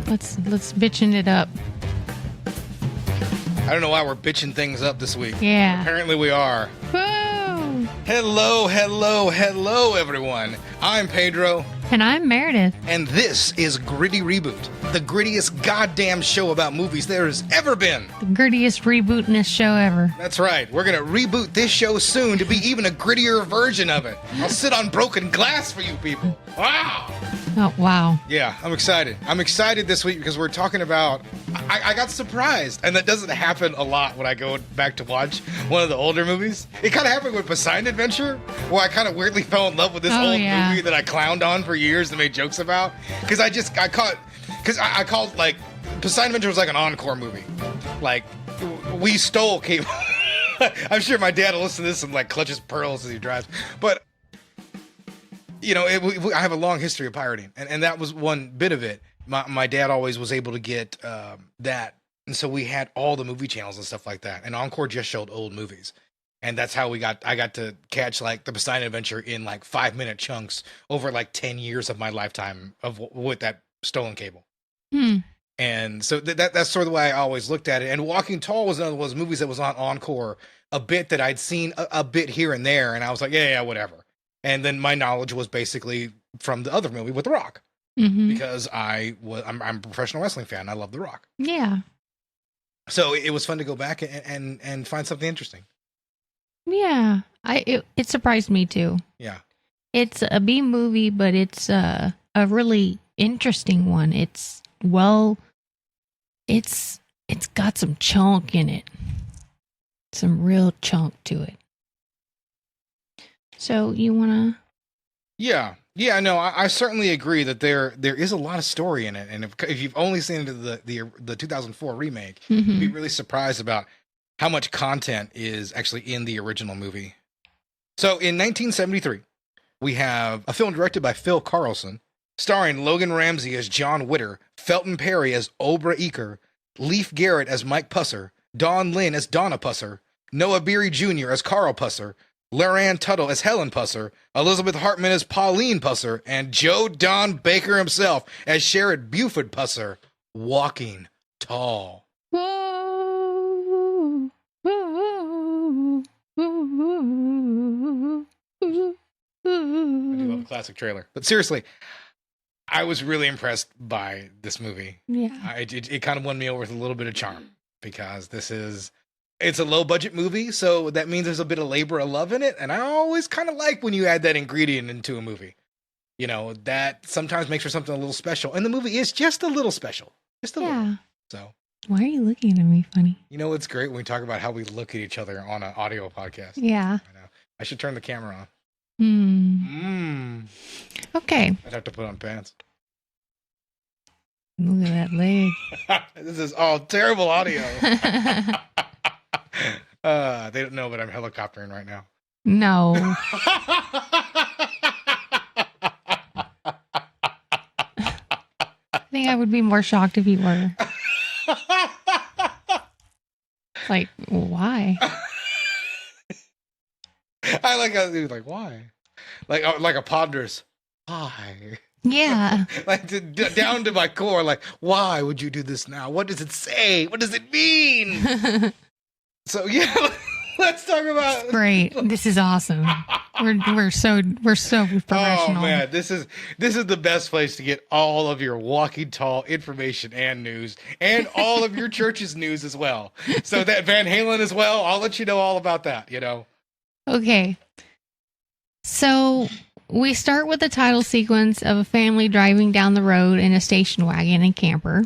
Let's bitchin' it up. I don't know why we're bitching things up this week. Yeah. Apparently we are. Woo! Hello, everyone. I'm Pedro. And I'm Meredith. And this is Gritty Reboot, the grittiest goddamn show about movies there has ever been. The grittiest rebootingest show ever. That's right. We're going to reboot this show soon to be even a grittier version of it. I'll sit on broken glass for you people. Wow. Oh, wow. Yeah, I'm excited. I'm excited this week because we're talking about... I got surprised, and that doesn't happen a lot when I go back to watch one of the older movies. It kind of happened with Poseidon Adventure, where I kind of weirdly fell in love with this old movie that I clowned on for years and made jokes about. Because I called, like, Poseidon Adventure was like an encore movie. Like, we stole cable. I'm sure my dad will listen to this and, like, clutches pearls as he drives. But... you know, I have a long history of pirating, and that was one bit of it. My dad always was able to get that, and so we had all the movie channels and stuff like that. And Encore just showed old movies, and that's how I got to catch like the Poseidon Adventure in like 5-minute chunks over like 10 years of my lifetime with that stolen cable. And so that's sort of the way I always looked at it. And Walking Tall was one of those movies that was on Encore a bit that I'd seen a bit here and there, and I was like, yeah, whatever. And then my knowledge was basically from the other movie with The Rock, because I'm a professional wrestling fan. I love The Rock. Yeah. So it was fun to go back and find something interesting. Yeah. It surprised me too. Yeah. It's a B movie, but it's a really interesting one. It's got some chunk in it. Some real chunk to it. So you want to? Yeah, no, I certainly agree that there is a lot of story in it, and if you've only seen the 2004 remake, you'd be really surprised about how much content is actually in the original movie. So in 1973, we have a film directed by Phil Carlson, starring Logan Ramsey as John Witter, Felton Perry as Obra Eaker, Leif Garrett as Mike Pusser, Dawn Lynn as Donna Pusser, Noah Beery Jr. as Carl Pusser, Laranne Tuttle as Helen Pusser, Elizabeth Hartman as Pauline Pusser, and Joe Don Baker himself as Sherrod Buford Pusser, Walking Tall. I do love a classic trailer. But seriously, I was really impressed by this movie. Yeah. It kind of won me over with a little bit of charm, because it's a low budget movie, so that means there's a bit of labor of love in it. And I always kind of like when you add that ingredient into a movie. You know, that sometimes makes for something a little special. And the movie is just a little special. Just a little. So. Why are you looking at me funny? You know, it's great when we talk about how we look at each other on an audio podcast. Yeah. I know. I should turn the camera on. Okay. I'd have to put on pants. Look at that leg. This is all terrible audio. They don't know, but I'm helicoptering right now. No. I think I would be more shocked if you were. Like, why? I like how he was like, why? Like a ponders, why? Yeah. Like down to my core, like, why would you do this now? What does it say? What does it mean? So yeah, let's talk about. Great. This is awesome. We're so professional. Oh man, this is the best place to get all of your Walking Tall information and news, and all of your church's news as well. So that Van Halen as well. I'll let you know all about that. You know. Okay. So we start with the title sequence of a family driving down the road in a station wagon and camper.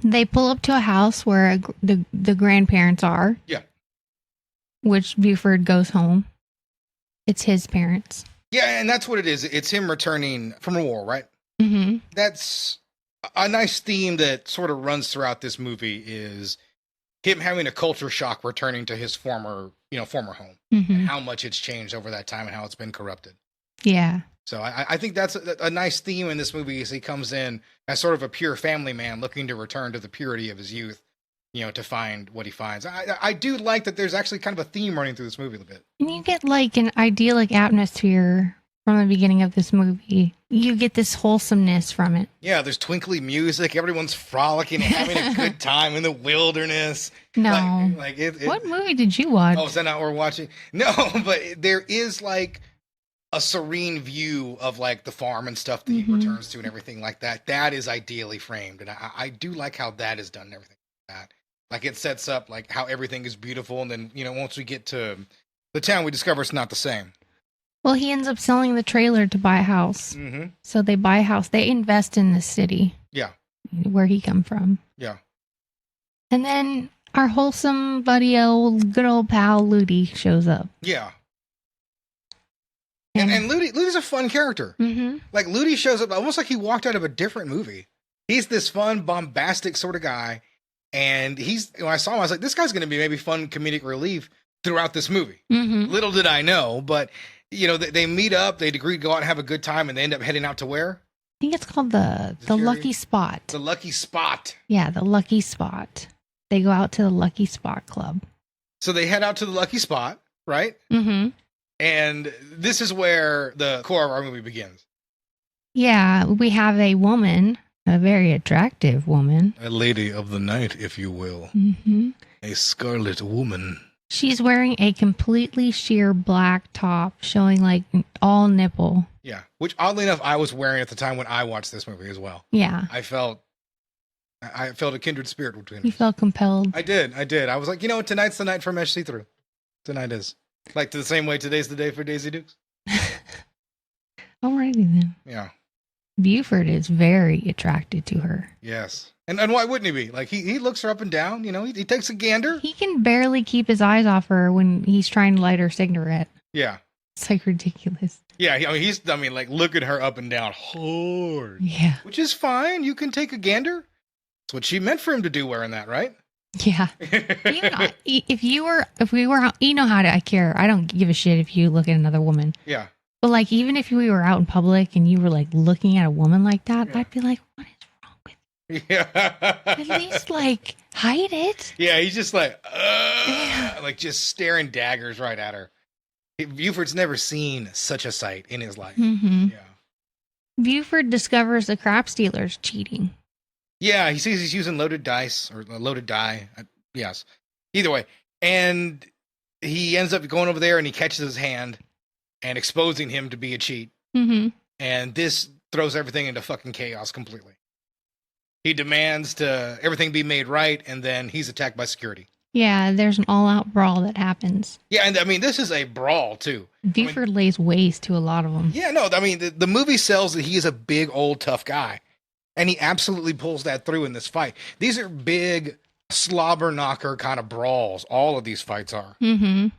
They pull up to a house where the grandparents are. Yeah. Which Buford goes home. It's his parents. Yeah, and that's what it is. It's him returning from a war, right? Mm-hmm. That's a nice theme that sort of runs throughout this movie, is him having a culture shock returning to his former home, and how much it's changed over that time and how it's been corrupted. Yeah. So I think that's a nice theme in this movie, is he comes in as sort of a pure family man looking to return to the purity of his youth, you know, to find what he finds. I do like that there's actually kind of a theme running through this movie a little bit. And you get like an idyllic atmosphere from the beginning of this movie. You get this wholesomeness from it. Yeah, there's twinkly music. Everyone's frolicking and having a good time in the wilderness. No. What movie did you watch? Oh, is that not what we're watching? No, but there is like a serene view of like the farm and stuff that he returns to and everything like that. That is ideally framed. And I do like how that is done and everything like that. Like it sets up like how everything is beautiful. And then, once we get to the town, we discover it's not the same. Well, he ends up selling the trailer to buy a house. So they buy a house. They invest in the city. Yeah. Where he come from. Yeah. And then our wholesome buddy, good old pal Ludi shows up. Yeah. And Ludi's a fun character. Like Ludi shows up almost like he walked out of a different movie. He's this fun, bombastic sort of guy. And when I saw him, I was like, this guy's going to be maybe fun comedic relief throughout this movie. Little did I know, but they meet up, they agree to go out and have a good time, and they end up heading out to where? I think it's called the Lucky Spot. The Lucky Spot. Yeah, the Lucky Spot. They go out to the Lucky Spot Club. So they head out to the Lucky Spot, right? And this is where the core of our movie begins. Yeah, we have a woman, a very attractive woman. A lady of the night, if you will. A scarlet woman. She's wearing a completely sheer black top showing like all nipple. Yeah, which oddly enough, I was wearing at the time when I watched this movie as well. Yeah. I felt a kindred spirit between us. You felt compelled. I did. I was like, tonight's the night for mesh see-through. Tonight is. Like the same way today's the day for Daisy Dukes. Alrighty then. Yeah. Buford is very attracted to her. Yes. And why wouldn't he be? Like, he looks her up and down, he takes a gander. He can barely keep his eyes off her when he's trying to light her cigarette. Yeah. It's like ridiculous. Yeah, like looking her up and down hard. Yeah. Which is fine. You can take a gander. That's what she meant for him to do wearing that, right? Yeah. If we were, I care. I don't give a shit if you look at another woman. Yeah. But like, even if we were out in public and you were like looking at a woman like that, yeah. I'd be like, what is wrong with you? Yeah. At least like hide it. Yeah. He's just like, like just staring daggers right at her. Buford's never seen such a sight in his life. Yeah. Buford discovers the crap stealer's cheating. Yeah, he sees he's using loaded dice or loaded die. Yes. Either way. And he ends up going over there and he catches his hand and exposing him to be a cheat. And this throws everything into fucking chaos completely. He demands to everything be made right, and then he's attacked by security. Yeah, there's an all-out brawl that happens. Yeah, and this is a brawl, too. Buford lays waste to a lot of them. Yeah, no, the movie sells that he is a big, old, tough guy. And he absolutely pulls that through in this fight. These are big, slobber knocker kind of brawls. All of these fights are. And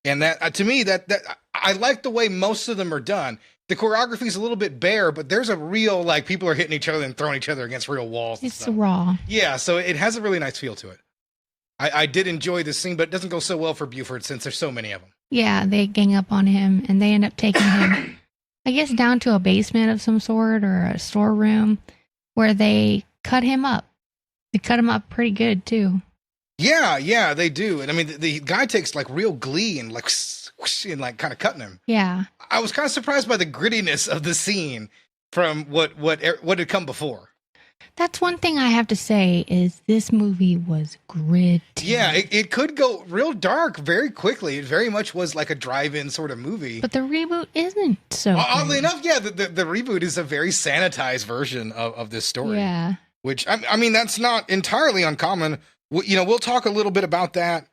that, to me, that I like the way most of them are done. The choreography is a little bit bare, but there's a real, like, people are hitting each other and throwing each other against real walls. It's raw. Yeah, so it has a really nice feel to it. I did enjoy this scene, but it doesn't go so well for Buford since there's so many of them. Yeah, they gang up on him, and they end up taking him, I guess, down to a basement of some sort or a storeroom where they cut him up. They cut him up pretty good, too. Yeah, they do. And the guy takes like real glee and like kind of cutting him. Yeah. I was kind of surprised by the grittiness of the scene from what had come before. That's one thing I have to say is this movie was gritty. Yeah, it could go real dark very quickly. It very much was like a drive-in sort of movie. But the reboot isn't so oddly enough, yeah, the reboot is a very sanitized version of this story. Yeah. Which, that's not entirely uncommon. We'll talk a little bit about that.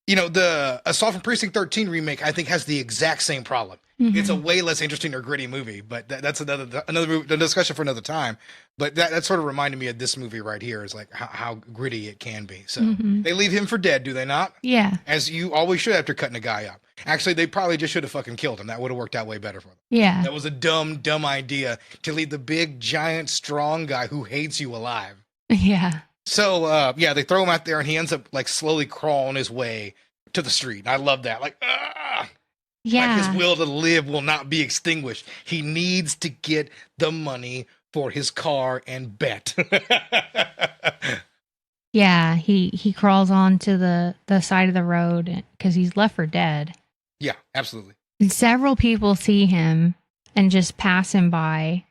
The Assault from Precinct 13 remake, I think, has the exact same problem. It's a way less interesting or gritty movie, but that's another discussion for another time. But that sort of reminded me of this movie right here, is like how gritty it can be. So they leave him for dead, do they not? Yeah. As you always should after cutting a guy up. Actually, they probably just should have fucking killed him. That would have worked out way better for them. Yeah. That was a dumb idea to leave the big, giant, strong guy who hates you alive. Yeah. So, they throw him out there and he ends up like slowly crawling his way to the street. I love that. Like, yeah. Like his will to live will not be extinguished. He needs to get the money for his car and bet. Yeah, he crawls onto the side of the road because he's left for dead. Yeah, absolutely. And several people see him and just pass him by.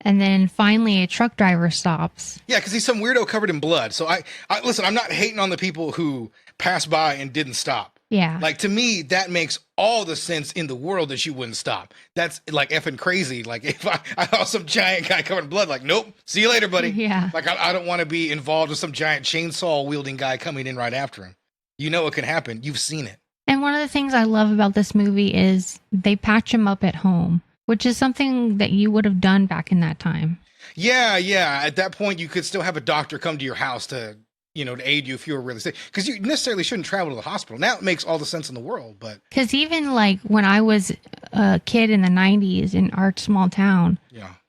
And then finally a truck driver stops. Yeah, because he's some weirdo covered in blood. So I listen, I'm not hating on the people who passed by and didn't stop. Yeah. Like, to me, that makes all the sense in the world that you wouldn't stop. That's like effing crazy. Like, if I saw some giant guy covered in blood, like, nope, see you later, buddy. Yeah. Like, I don't want to be involved with some giant chainsaw wielding guy coming in right after him. You know it can happen. You've seen it. And one of the things I love about this movie is they patch him up at home, which is something that you would have done back in that time. Yeah. At that point, you could still have a doctor come to your house to aid you if you were really sick. Because you necessarily shouldn't travel to the hospital. Now it makes all the sense in the world, but... Because even, like, when I was a kid in the 90s in our small town,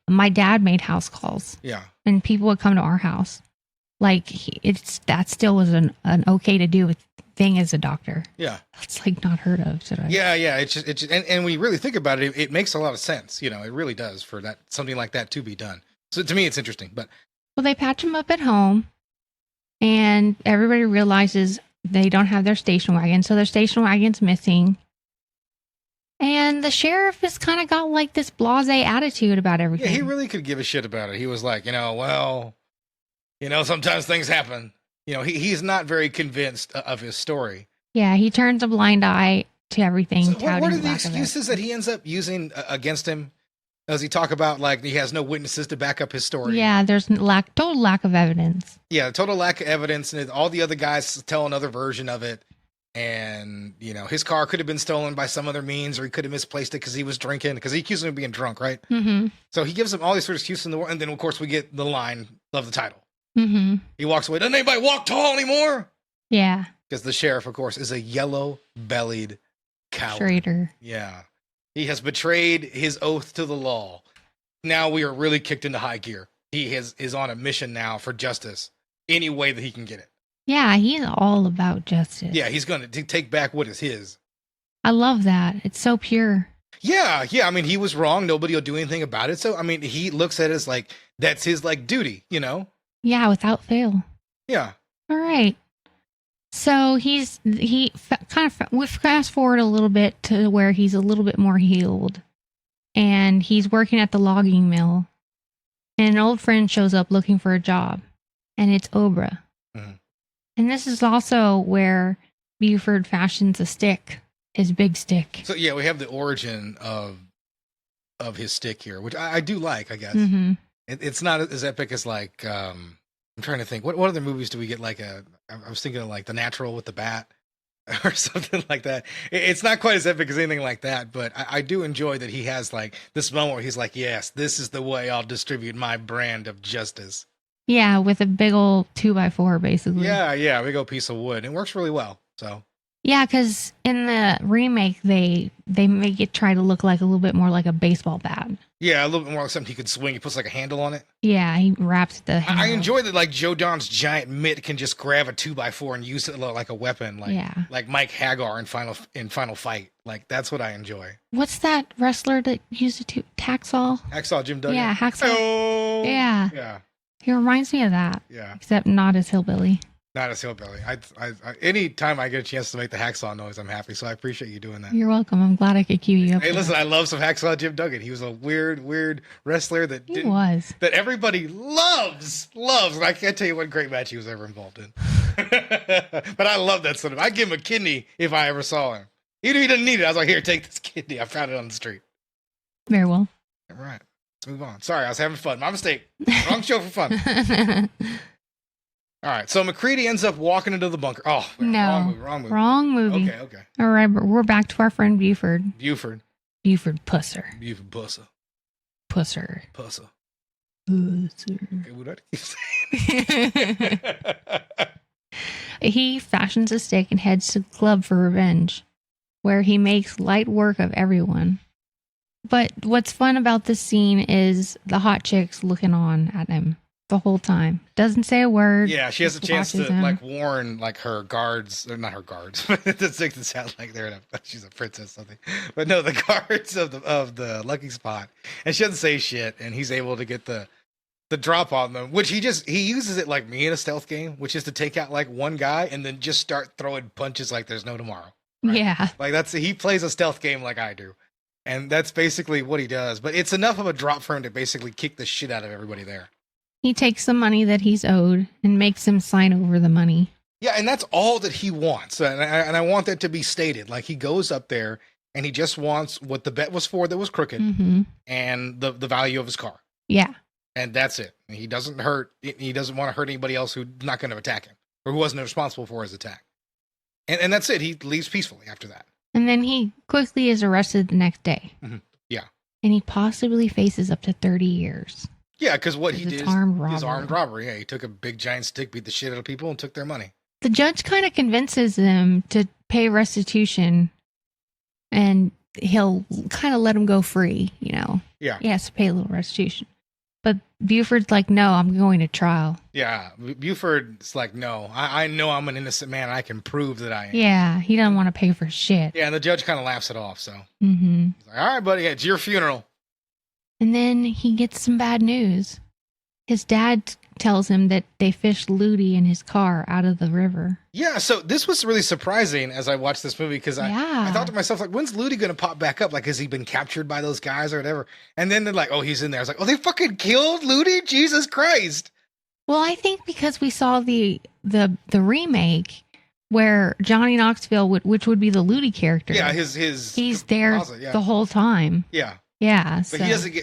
my dad made house calls. Yeah. And people would come to our house. Like, that still was an okay to do thing as a doctor. Yeah. That's, like, not heard of today. Yeah. It's just and when you really think about it, it makes a lot of sense. It really does for something like that to be done. So to me, it's interesting, but... Well, they patch him up at home. And everybody realizes they don't have their station wagon, so their station wagon's missing. And the sheriff has kind of got like this blasé attitude about everything. Yeah, he really could give a shit about it. He was like, sometimes things happen. He's not very convinced of his story. Yeah, he turns a blind eye to everything. So what are the excuses that he ends up using against him? Does he talk about, like, he has no witnesses to back up his story? Yeah, there's total lack of evidence. Yeah, total lack of evidence. And all the other guys tell another version of it. And, his car could have been stolen by some other means, or he could have misplaced it because he was drinking, because he accused him of being drunk, right? Mm-hmm. So he gives him all these sort of excuses in the world. And then, of course, we get the line of the title. Mm-hmm. He walks away. Doesn't anybody walk tall anymore? Yeah. Because the sheriff, of course, is a yellow-bellied coward. Traitor. Yeah. He has betrayed his oath to the law. Now we are really kicked into high gear. He is on a mission now for justice, any way that he can get it. Yeah, he's all about justice. Yeah, he's going to take back what is his. I love that. It's so pure. Yeah. I mean, he was wrong. Nobody will do anything about it. So, I mean, he looks at it as like, that's his, like, duty, Yeah, without fail. Yeah. All right. So we fast forward a little bit to where he's a little bit more healed, and he's working at the logging mill, and an old friend shows up looking for a job, and it's Obra. Mm-hmm. And this is also where Buford fashions a stick, his big stick. So yeah, we have the origin of his stick here, which I do like, I guess. Mm-hmm. It's not as epic as like, I'm trying to think, what other movies do we get like I was thinking of like The Natural with the bat or something like that. It's not quite as epic as anything like that, but I do enjoy that he has like this moment where he's like, yes, this is the way I'll distribute my brand of justice. Yeah, with a big old 2x4, basically. Yeah, big old piece of wood. It works really well, so. Yeah, because in the remake, they make it try to look like a little bit more like a baseball bat. Yeah, a little bit more like something he could swing. He puts like a handle on it. Yeah, he wraps the handle. I enjoy that like Joe Don's giant mitt can just grab a 2x4 and use it like a weapon. Like Mike Hagar in Final Fight. Like, that's what I enjoy. What's that wrestler that used it to Hacksaw? Hacksaw Jim Duggan. Yeah, Hacksaw. Oh, Yeah. He reminds me of that. Yeah. Except not as hillbilly. Not as hillbilly. I any time I get a chance to make the hacksaw noise, I'm happy. So I appreciate you doing that. You're welcome. I'm glad I could cue you up. Hey, listen, I love some Hacksaw Jim Duggan. He was a weird wrestler that that everybody loves. And I can't tell you what great match he was ever involved in. But I love that sort of. I'd give him a kidney if I ever saw him. He didn't need it. I was like, here, take this kidney. I found it on the street. Very well. All right. Let's move on. Sorry, I was having fun. My mistake. Wrong show for fun. All right, so McCready ends up walking into the bunker. Oh, no. Wrong movie. Okay. All right, but we're back to our friend Buford. Buford Pusser. Buford Pusser. Pusser. Okay, what did I keep saying? He fashions a stick and heads to the club for revenge, where he makes light work of everyone. But what's fun about this scene is the hot chicks looking on at him the whole time. Doesn't say a word. Yeah, she has a chance to like warn like her guards, or not her guards, but it makes it sound like she's a princess or something. But no, the guards of the lucky spot, and she doesn't say shit, and he's able to get the drop on them, which he uses it like me in a stealth game, which is to take out like one guy and then just start throwing punches like there's no tomorrow. Right? Yeah. Like he plays a stealth game like I do. And that's basically what he does. But it's enough of a drop for him to basically kick the shit out of everybody there. He takes the money that he's owed and makes him sign over the money. Yeah, and that's all that he wants. And I want that to be stated. Like, he goes up there and he just wants what the bet was for that was crooked and the value of his car. Yeah. And that's it. He doesn't want to hurt anybody else who's not going to attack him or who wasn't responsible for his attack. And that's it. He leaves peacefully after that. And then he quickly is arrested the next day. Yeah. And he possibly faces up to 30 years. Yeah, because what he did is armed robbery. Yeah, he took a big giant stick, beat the shit out of people, and took their money. The judge kind of convinces him to pay restitution, and he'll kind of let him go free, you know. Yeah. He has to pay a little restitution. But Buford's like, no, I'm going to trial. Yeah, Buford's like, no, I know I'm an innocent man. I can prove that I am. Yeah, he doesn't want to pay for shit. Yeah, and the judge kind of laughs it off, so. He's like, all right, buddy, it's your funeral. And then he gets some bad news. His dad tells him that they fished Ludi in his car out of the river. Yeah, so this was really surprising as I watched this movie because I thought to myself, like, when's Ludi going to pop back up? Like, has he been captured by those guys or whatever? And then they're like, oh, he's in there. I was like, oh, they fucking killed Ludi? Jesus Christ. Well, I think because we saw the remake where Johnny Knoxville, which would be the Ludi character. Yeah, he's there the whole time. Yeah. Yeah,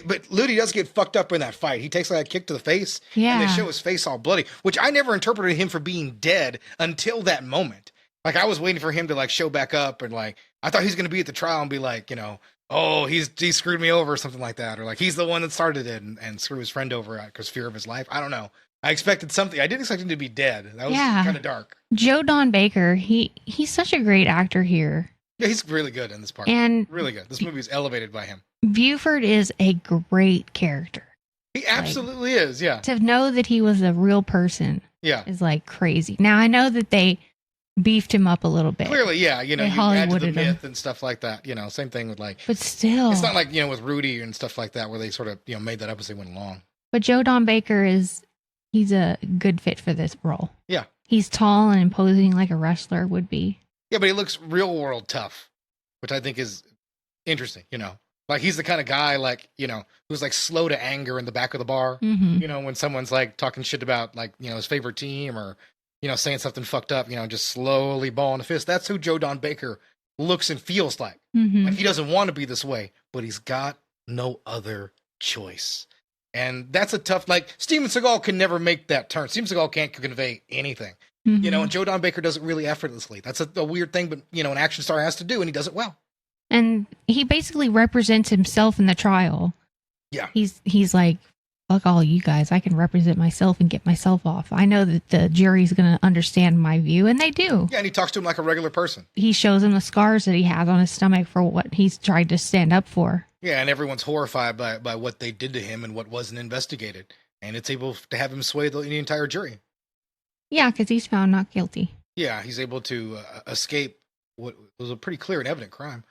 but Ludi does get fucked up in that fight. He takes like a kick to the face, and they show his face all bloody, which I never interpreted him for being dead until that moment. Like, I was waiting for him to like show back up, and like I thought he's going to be at the trial and be like, you know, oh, he screwed me over or something like that, or like he's the one that started it and screwed his friend over because fear of his life. I don't know. I expected something. I didn't expect him to be dead. That was kind of dark. Joe Don Baker, he's such a great actor here. Yeah, he's really good in this part. And really good. This movie is elevated by him. Buford is a great character. He absolutely is, yeah. To know that he was a real person is like crazy. Now, I know that they beefed him up a little bit. Clearly, yeah. You know, you add to the myth and stuff like that. You know, same thing with like... But still... It's not like, you know, with Rudy and stuff like that where they sort of, you know, made that up as they went along. But Joe Don Baker he's a good fit for this role. Yeah. He's tall and imposing like a wrestler would be. Yeah, but he looks real world tough, which I think is interesting, you know. Like, he's the kind of guy, like, you know, who's like slow to anger in the back of the bar. You know, when someone's like talking shit about like, you know, his favorite team or, you know, saying something fucked up, you know, just slowly balling a fist. That's who Joe Don Baker looks and feels like. Like, he doesn't want to be this way, but he's got no other choice. And that's a tough, like, Steven Seagal can never make that turn. Steven Seagal can't convey anything. You know, and Joe Don Baker does it really effortlessly. That's a weird thing, but, you know, an action star has to do, and he does it well. And he basically represents himself in the trial. Yeah. He's like, fuck all you guys. I can represent myself and get myself off. I know that the jury's going to understand my view, and they do. Yeah, and he talks to him like a regular person. He shows him the scars that he has on his stomach for what he's tried to stand up for. Yeah, and everyone's horrified by what they did to him and what wasn't investigated. And it's able to have him sway the entire jury. Yeah, because he's found not guilty. Yeah, he's able to escape what was a pretty clear and evident crime.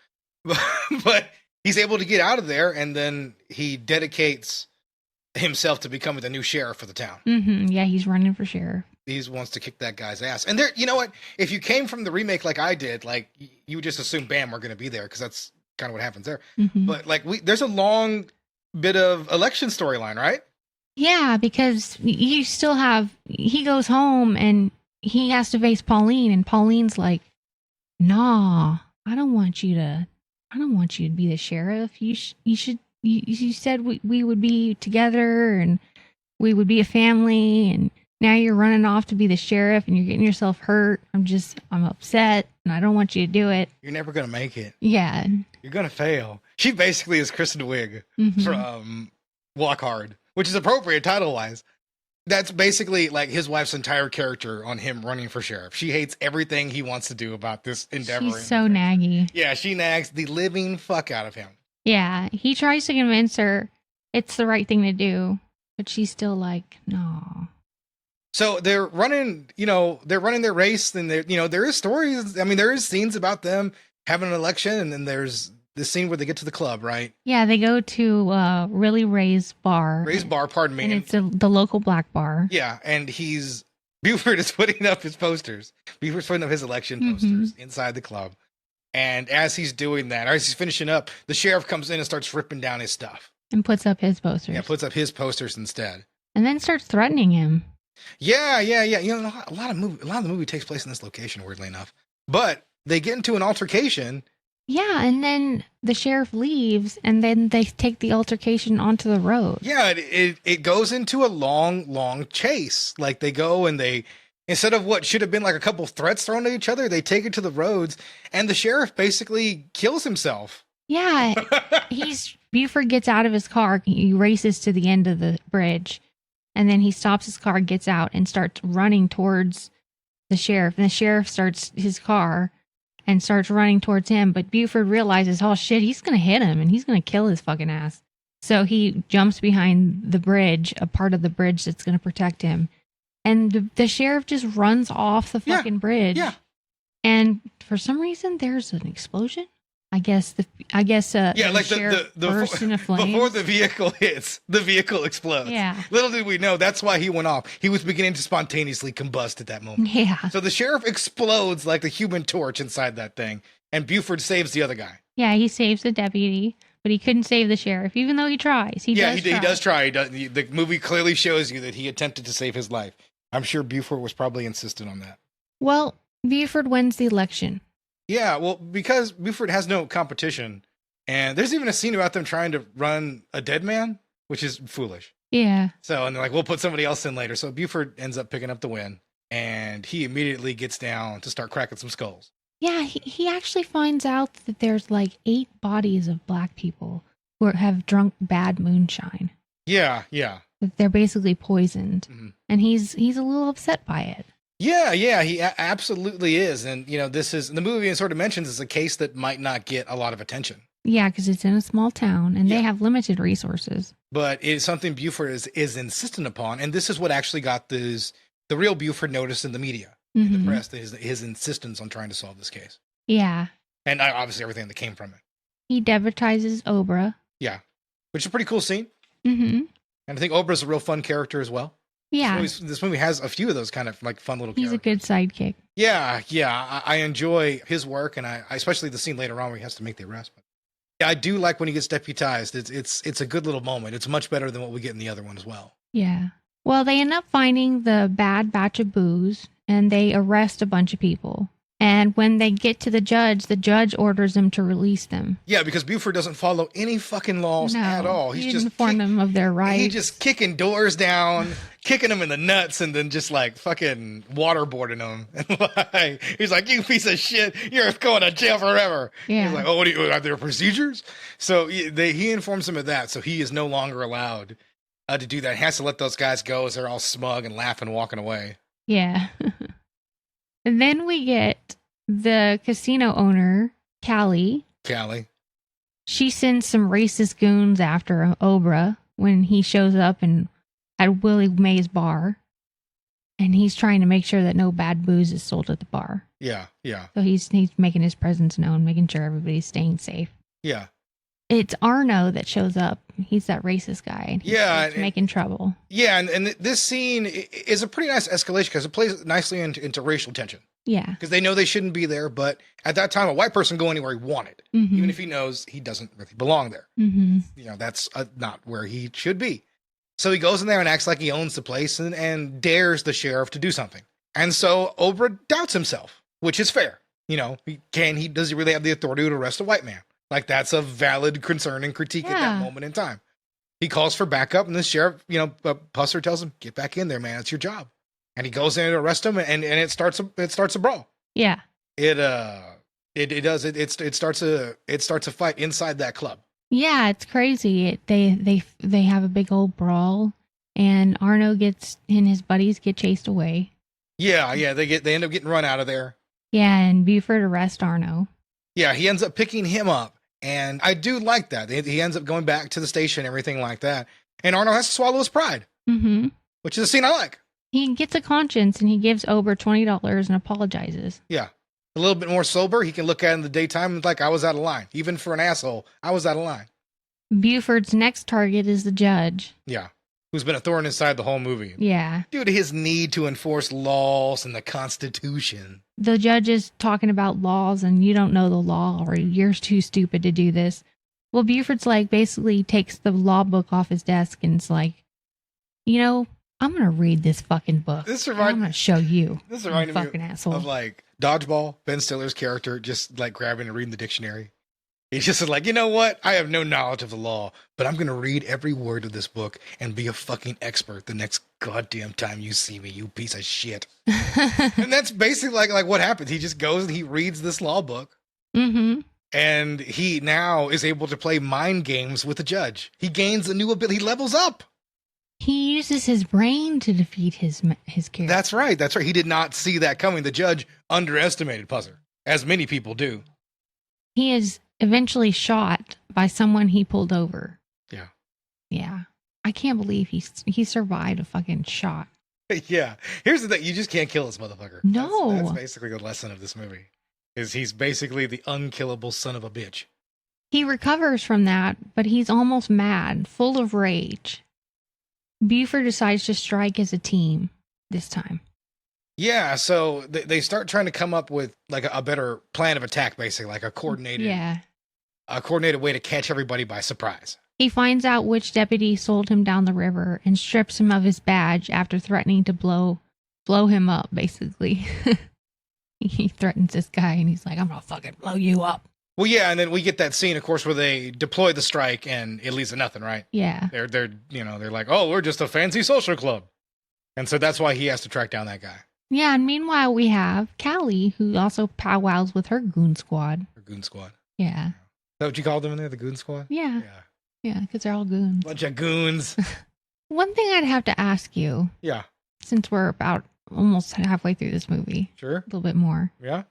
But he's able to get out of there, and then he dedicates himself to becoming the new sheriff for the town. Yeah, he's running for sheriff. He wants to kick that guy's ass. And there, you know what? If you came from the remake like I did, like, you would just assume, bam, we're going to be there, because that's kind of what happens there. But like, there's a long bit of election storyline, right? Yeah, because you still have, he goes home and he has to face Pauline, and Pauline's like, nah, I don't want you to be the sheriff. You said we would be together and we would be a family, and now you're running off to be the sheriff and you're getting yourself hurt. I'm upset and I don't want you to do it. You're never going to make it. Yeah. You're going to fail. She basically is Kristen Wiig from Walk Hard, which is appropriate title-wise. That's basically like his wife's entire character on him running for sheriff. She hates everything he wants to do about this endeavor. She's so naggy. Yeah, she nags the living fuck out of him. Yeah, he tries to convince her it's the right thing to do, but she's still like, no. So they're running their race, and there is stories. I mean, there is scenes about them having an election, and then there's the scene where they get to the club, right? Yeah, they go to Really Ray's bar. Ray's bar, pardon me. And it's the local black bar. Yeah, and Buford is putting up his posters. Buford's putting up his election posters inside the club. And as he's doing that, or as he's finishing up, the sheriff comes in and starts ripping down his stuff. And puts up his posters. Yeah, puts up his posters instead. And then starts threatening him. Yeah. You know, a lot of the movie takes place in this location, weirdly enough. But they get into an altercation. Yeah, and then the sheriff leaves, and then they take the altercation onto the road. Yeah, it goes into a long chase. Like, they go and they, instead of what should have been like a couple threats thrown at each other, they take it to the roads, and the sheriff basically kills himself. Yeah, Buford gets out of his car, he races to the end of the bridge, and then he stops his car, gets out, and starts running towards the sheriff. And the sheriff starts his car and starts running towards him, but Buford realizes, oh shit, he's going to hit him and he's going to kill his fucking ass. So he jumps behind the bridge, a part of the bridge that's going to protect him. And the sheriff just runs off the fucking bridge. Yeah. And for some reason, there's an explosion. I guess the sheriff bursts into flames. Before the vehicle hits, the vehicle explodes. Yeah. Little did we know, that's why he went off. He was beginning to spontaneously combust at that moment. Yeah. So the sheriff explodes like the Human Torch inside that thing, and Buford saves the other guy. Yeah, he saves the deputy, but he couldn't save the sheriff, even though he tries. He does try. The movie clearly shows you that he attempted to save his life. I'm sure Buford was probably insistent on that. Well, Buford wins the election. Yeah, well, because Buford has no competition, and there's even a scene about them trying to run a dead man, which is foolish. Yeah. So, and they're like, we'll put somebody else in later. So Buford ends up picking up the win, and he immediately gets down to start cracking some skulls. Yeah, he actually finds out that there's like 8 bodies of black people who have drunk bad moonshine. Yeah. That they're basically poisoned, and he's a little upset by it. Yeah, he absolutely is. And, you know, the movie sort of mentions it's a case that might not get a lot of attention. Yeah, because it's in a small town and they have limited resources. But it's something Buford is insistent upon. And this is what actually got the real Buford noticed in the media, in the press, his insistence on trying to solve this case. Yeah. And obviously everything that came from it. He deputizes Obra. Yeah, which is a pretty cool scene. Mm-hmm. And I think Obra's a real fun character as well. Yeah. This movie has a few of those kind of like fun little characters. He's a good sidekick. Yeah. I enjoy his work, and I especially the scene later on where he has to make the arrest. But yeah, I do like when he gets deputized. It's a good little moment. It's much better than what we get in the other one as well. Yeah. Well, they end up finding the bad batch of booze, and they arrest a bunch of people. And when they get to the judge orders them to release them. Yeah, because Buford doesn't follow any fucking laws at all. He just inform them of their rights. He's just kicking doors down, kicking them in the nuts, and then just like fucking waterboarding them. He's like, you piece of shit, you're going to jail forever. Yeah. He's like, oh, are there procedures? So he informs them of that. So he is no longer allowed to do that. He has to let those guys go as they're all smug and laughing, walking away. Yeah. And then we get the casino owner, Callie. She sends some racist goons after Obra when he shows up at Willie Mae's bar. And he's trying to make sure that no bad booze is sold at the bar. Yeah. So he's making his presence known, making sure everybody's staying safe. Yeah. It's Arno that shows up. He's that racist guy. And he's making trouble. Yeah, and this scene is a pretty nice escalation because it plays nicely into racial tension. Yeah. Because they know they shouldn't be there, but at that time, a white person go anywhere he wanted, even if he knows he doesn't really belong there. Mm-hmm. You know, that's not where he should be. So he goes in there and acts like he owns the place and dares the sheriff to do something. And so Obra doubts himself, which is fair. You know, does he really have the authority to arrest a white man? Like, that's a valid concern and critique at that moment in time. He calls for backup, and the sheriff, Pusser tells him, get back in there, man. It's your job. And he goes in to arrest him, and it starts a brawl. Yeah. It starts a fight inside that club. Yeah, it's crazy. They have a big old brawl, and Arno and his buddies get chased away. Yeah, they end up getting run out of there. Yeah, and Buford arrests Arno. Yeah, he ends up picking him up, and I do like that. He ends up going back to the station, everything like that, and Arno has to swallow his pride, which is a scene I like. He gets a conscience, and he gives Ober $20 and apologizes. Yeah. A little bit more sober, he can look at it in the daytime and like, I was out of line. Even for an asshole, I was out of line. Buford's next target is the judge. Yeah. who's been a thorn inside the whole movie. Yeah. Due to his need to enforce laws and the Constitution. The judge is talking about laws and you don't know the law or you're too stupid to do this. Well, Buford's like basically takes the law book off his desk and it's like, you know, I'm going to read this fucking book. I'm going to show you. This reminded fucking me asshole. of like Dodgeball, Ben Stiller's character, just like grabbing and reading the dictionary. He's just like, you know what? I have no knowledge of the law, but I'm going to read every word of this book and be a fucking expert the next goddamn time you see me, you piece of shit. And that's basically like what happens. He just goes and he reads this law book. Mm-hmm. And he now is able to play mind games with the judge. He gains a new ability. He levels up. He uses his brain to defeat his character. That's right. That's right. He did not see that coming. The judge underestimated Puzzler, as many people do. He is eventually shot by someone he pulled over. Yeah. Yeah. I can't believe he survived a fucking shot. Yeah. Here's the thing. You just can't kill this motherfucker. No. That's basically the lesson of this movie. Is he's basically the unkillable son of a bitch. He recovers from that, but he's almost mad, full of rage. Buford decides to strike as a team this time. Yeah, so they start trying to come up with like a better plan of attack, basically, like a coordinated way to catch everybody by surprise. He finds out which deputy sold him down the river and strips him of his badge after threatening to blow him up, basically. He threatens this guy and he's like, I'm gonna fucking blow you up. Well, yeah, and then we get that scene, of course, where they deploy the strike and it leads to nothing, right? Yeah. They're like, oh, we're just a fancy social club. And so that's why he has to track down that guy. Yeah, and meanwhile we have Callie, who also powwows with her goon squad. Her goon squad. Yeah. Is that what you called them in there, the goon squad? Yeah. Yeah, because they're all goons. Bunch of goons. One thing I'd have to ask you. Yeah. Since we're about almost halfway through this movie. Sure. A little bit more. Yeah.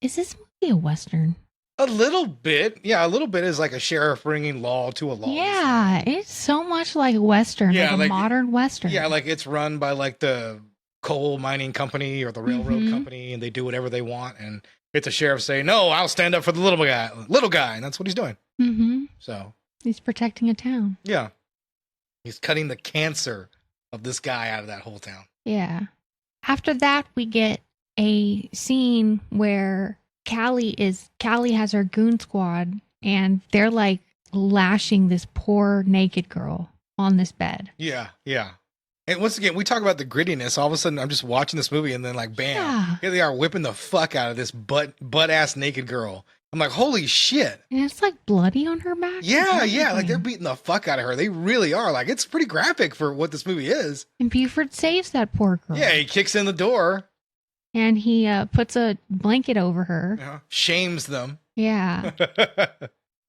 Is this movie a Western? A little bit. Yeah, a little bit is like a sheriff bringing law to a law. Yeah, it's so much like a Western, like a modern Western. Yeah, like it's run by like the coal mining company or the railroad company, and they do whatever they want. And it's a sheriff saying, no, I'll stand up for the little guy. And that's what he's doing. Mm-hmm. So he's protecting a town. Yeah. He's cutting the cancer of this guy out of that whole town. Yeah. After that, we get a scene where Callie has her goon squad and they're like lashing this poor naked girl on this bed. Yeah, yeah. And once again, we talk about the grittiness. All of a sudden, I'm just watching this movie and then like, bam, here they are whipping the fuck out of this butt-ass naked girl. I'm like, holy shit. And it's like bloody on her back. Yeah, yeah. Like they're beating the fuck out of her. They really are. Like it's pretty graphic for what this movie is. And Buford saves that poor girl. Yeah, he kicks in the door. And he puts a blanket over her. Yeah, shames them. Yeah.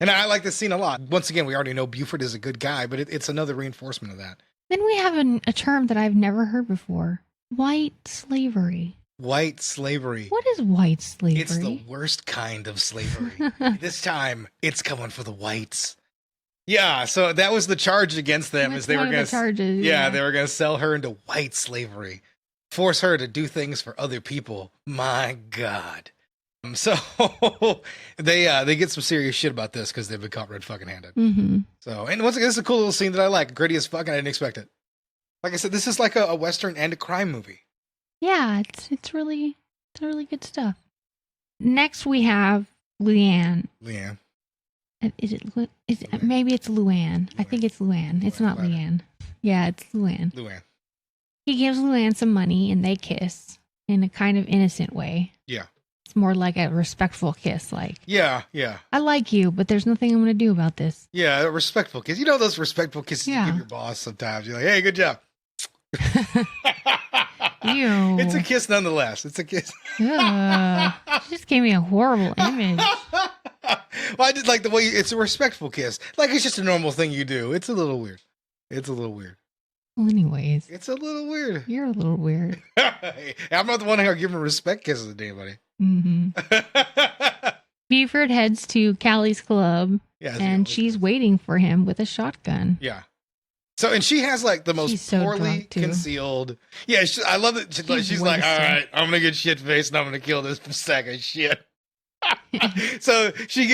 And I like this scene a lot. Once again, we already know Buford is a good guy, but it's another reinforcement of that. Then we have a term that I've never heard before. White slavery. White slavery. What is white slavery? It's the worst kind of slavery. This time, it's coming for the whites. Yeah, so that was the charge against them. That's is they were going to they were going to sell her into white slavery, force her to do things for other people. My God. So they get some serious shit about this because they've been caught red fucking handed. Mm-hmm. So, and once again, this is a cool little scene that I like. Gritty as fuck, and I didn't expect it. Like I said, this is like a Western and a crime movie. Yeah, it's really good stuff. Next we have Luann. Luann. Is it maybe it's Luann. I think it's Luann. It's not Leanne. Yeah, it's Luann. Luann. He gives Luann some money and they kiss in a kind of innocent way. Yeah. It's more like a respectful kiss, like. Yeah, yeah. I like you, but there's nothing I'm going to do about this. Yeah, a respectful kiss. You know those respectful kisses you give your boss sometimes. You're like, hey, good job. Ew. It's a kiss nonetheless. It's a kiss. She just gave me a horrible image. Well, I did like the way it's a respectful kiss. Like it's just a normal thing you do. It's a little weird. It's a little weird. Well, anyways. It's a little weird. You're a little weird. I'm not the one who's giving respect kisses to anybody. Mm-hmm. Buford heads to Callie's club, and she's waiting for him with a shotgun. Yeah. So, and she has like the most poorly concealed. Yeah, I love it. She's like, all right, I'm going to get shit faced and I'm going to kill this sack of shit. So she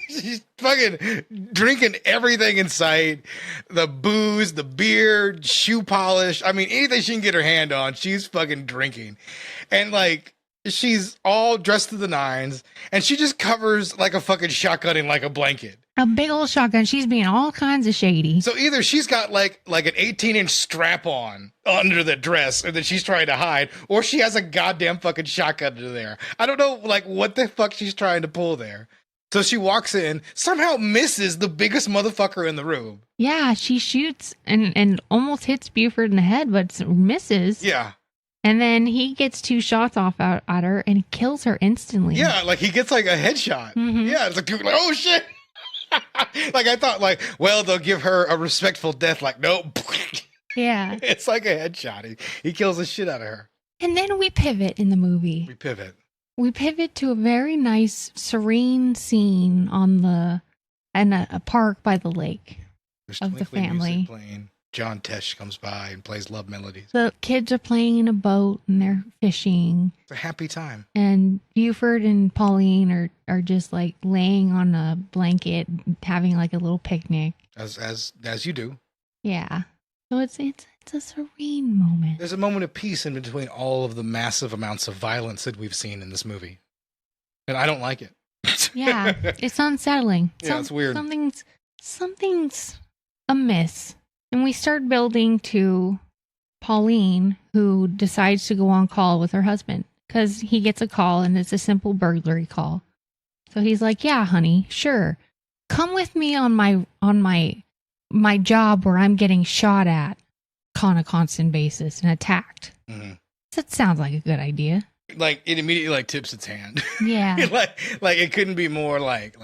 She's fucking drinking everything in sight. The booze, the beer, shoe polish. I mean, anything she can get her hand on, she's fucking drinking. And like, she's all dressed to the nines, and she just covers like a fucking shotgun in like a blanket. A big old shotgun. She's being all kinds of shady. So either she's got like an 18-inch strap on under the dress and that she's trying to hide, or she has a goddamn fucking shotgun under there. I don't know like what the fuck she's trying to pull there. So she walks in, somehow misses the biggest motherfucker in the room. Yeah, she shoots and almost hits Buford in the head, but misses. Yeah. And then he gets 2 shots off at her and kills her instantly. Yeah, like he gets like a headshot. Mhm. Yeah, it's like oh shit. Like I thought, like, well, they'll give her a respectful death. Like, nope. Yeah. It's like a headshot. He kills the shit out of her. And then we pivot in the movie. We pivot to a very nice, serene scene on a park by the lake. There's of the twinkling family. music playing. John Tesh comes by and plays love melodies. The kids are playing in a boat and they're fishing. It's a happy time. And Buford and Pauline are just like laying on a blanket, having like a little picnic. As you do. Yeah. So it's a serene moment. There's a moment of peace in between all of the massive amounts of violence that we've seen in this movie. And I don't like it. Yeah. It's unsettling. Yeah, it's weird. Something's amiss. And we start building to Pauline, who decides to go on call with her husband because he gets a call and it's a simple burglary call. So he's like, "Yeah, honey, sure. Come with me on my job where I'm getting shot at on a constant basis and attacked." Mm-hmm. That sounds like a good idea. Like it immediately like tips its hand. Yeah. like it couldn't be more like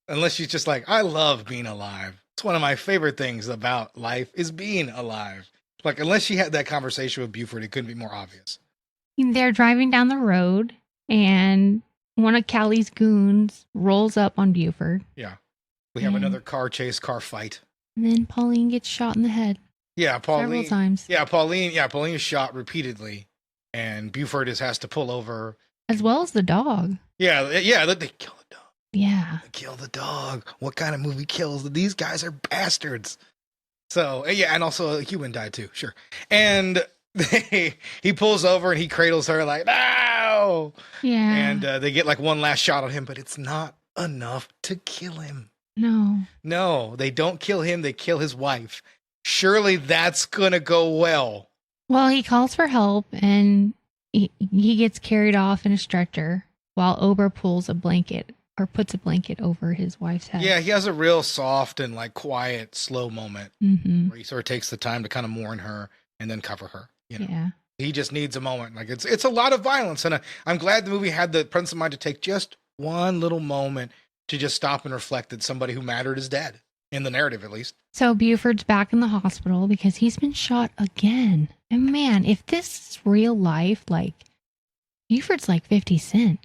unless she's just like, I love being alive. It's one of my favorite things about life is being alive. Like, unless she had that conversation with Buford, it couldn't be more obvious. They're driving down the road, and one of Callie's goons rolls up on Buford. Yeah. We have another car chase, car fight. And then Pauline gets shot in the head. Yeah, Pauline. Several times. Yeah, Pauline is shot repeatedly, and Buford has to pull over. As well as the dog. Yeah, they kill the dog. Yeah. They kill the dog. What kind of movie kills? These guys are bastards. So, yeah, and also a human died too, sure. And he pulls over and he cradles her like, no! Yeah. And they get like one last shot on him, but it's not enough to kill him. No, they don't kill him. They kill his wife. Surely that's going to go well. Well, he calls for help and he gets carried off in a stretcher while Ober pulls a blanket or puts a blanket over his wife's head. Yeah, he has a real soft and like quiet, slow moment where he sort of takes the time to kind of mourn her and then cover her. You know? Yeah. He just needs a moment. Like it's a lot of violence, and I'm glad the movie had the presence of mind to take just one little moment to just stop and reflect that somebody who mattered is dead, in the narrative at least. So Buford's back in the hospital because he's been shot again. And man, if this is real life, like Buford's like 50 Cent.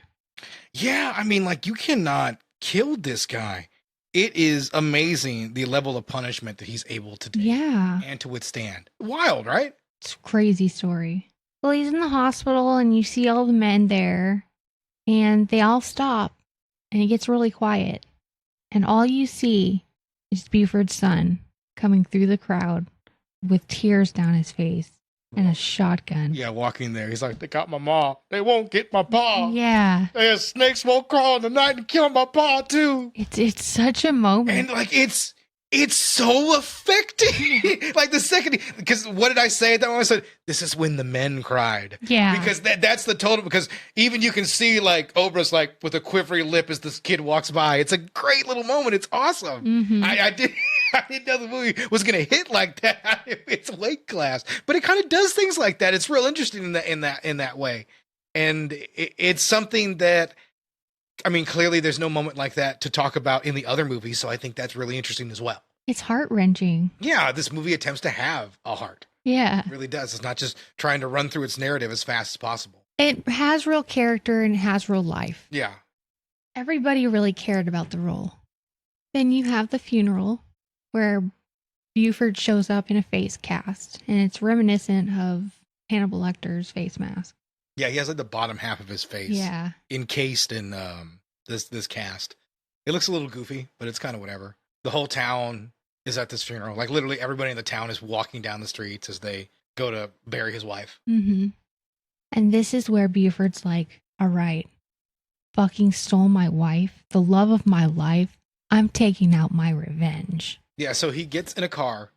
Yeah, I mean, like, you cannot kill this guy. It is amazing the level of punishment that he's able to take and to withstand. Wild, right? It's a crazy story. Well, he's in the hospital and you see all the men there and they all stop and it gets really quiet. And all you see is Buford's son coming through the crowd with tears down his face and a shotgun. Yeah, walking there. He's like, they got my ma. They won't get my pa. Yeah. There's snakes won't crawl in the night and kill my pa, too. It's such a moment. And, like, it's so affecting. Like, the second... Because what did I say at that moment? I said, this is when the men cried. Yeah. Because that's the total... Because even you can see, like, Oprah's, like, with a quivery lip as this kid walks by. It's a great little moment. It's awesome. Mm-hmm. I didn't know the movie was going to hit like that. It's weight class, but it kind of does things like that. It's real interesting in that way, and it's something that, I mean, clearly there's no moment like that to talk about in the other movies. So I think that's really interesting as well. It's heart-wrenching. Yeah, this movie attempts to have a heart. Yeah, it really does. It's not just trying to run through its narrative as fast as possible. It has real character and it has real life. Yeah, everybody really cared about the role. Then you have the funeral, where Buford shows up in a face cast, and it's reminiscent of Hannibal Lecter's face mask. Yeah, he has like the bottom half of his face, encased in this cast. It looks a little goofy, but it's kind of whatever. The whole town is at this funeral. Like literally everybody in the town is walking down the streets as they go to bury his wife. Mm-hmm. And this is where Buford's like, all right, fucking stole my wife, the love of my life. I'm taking out my revenge. Yeah, so he gets in a car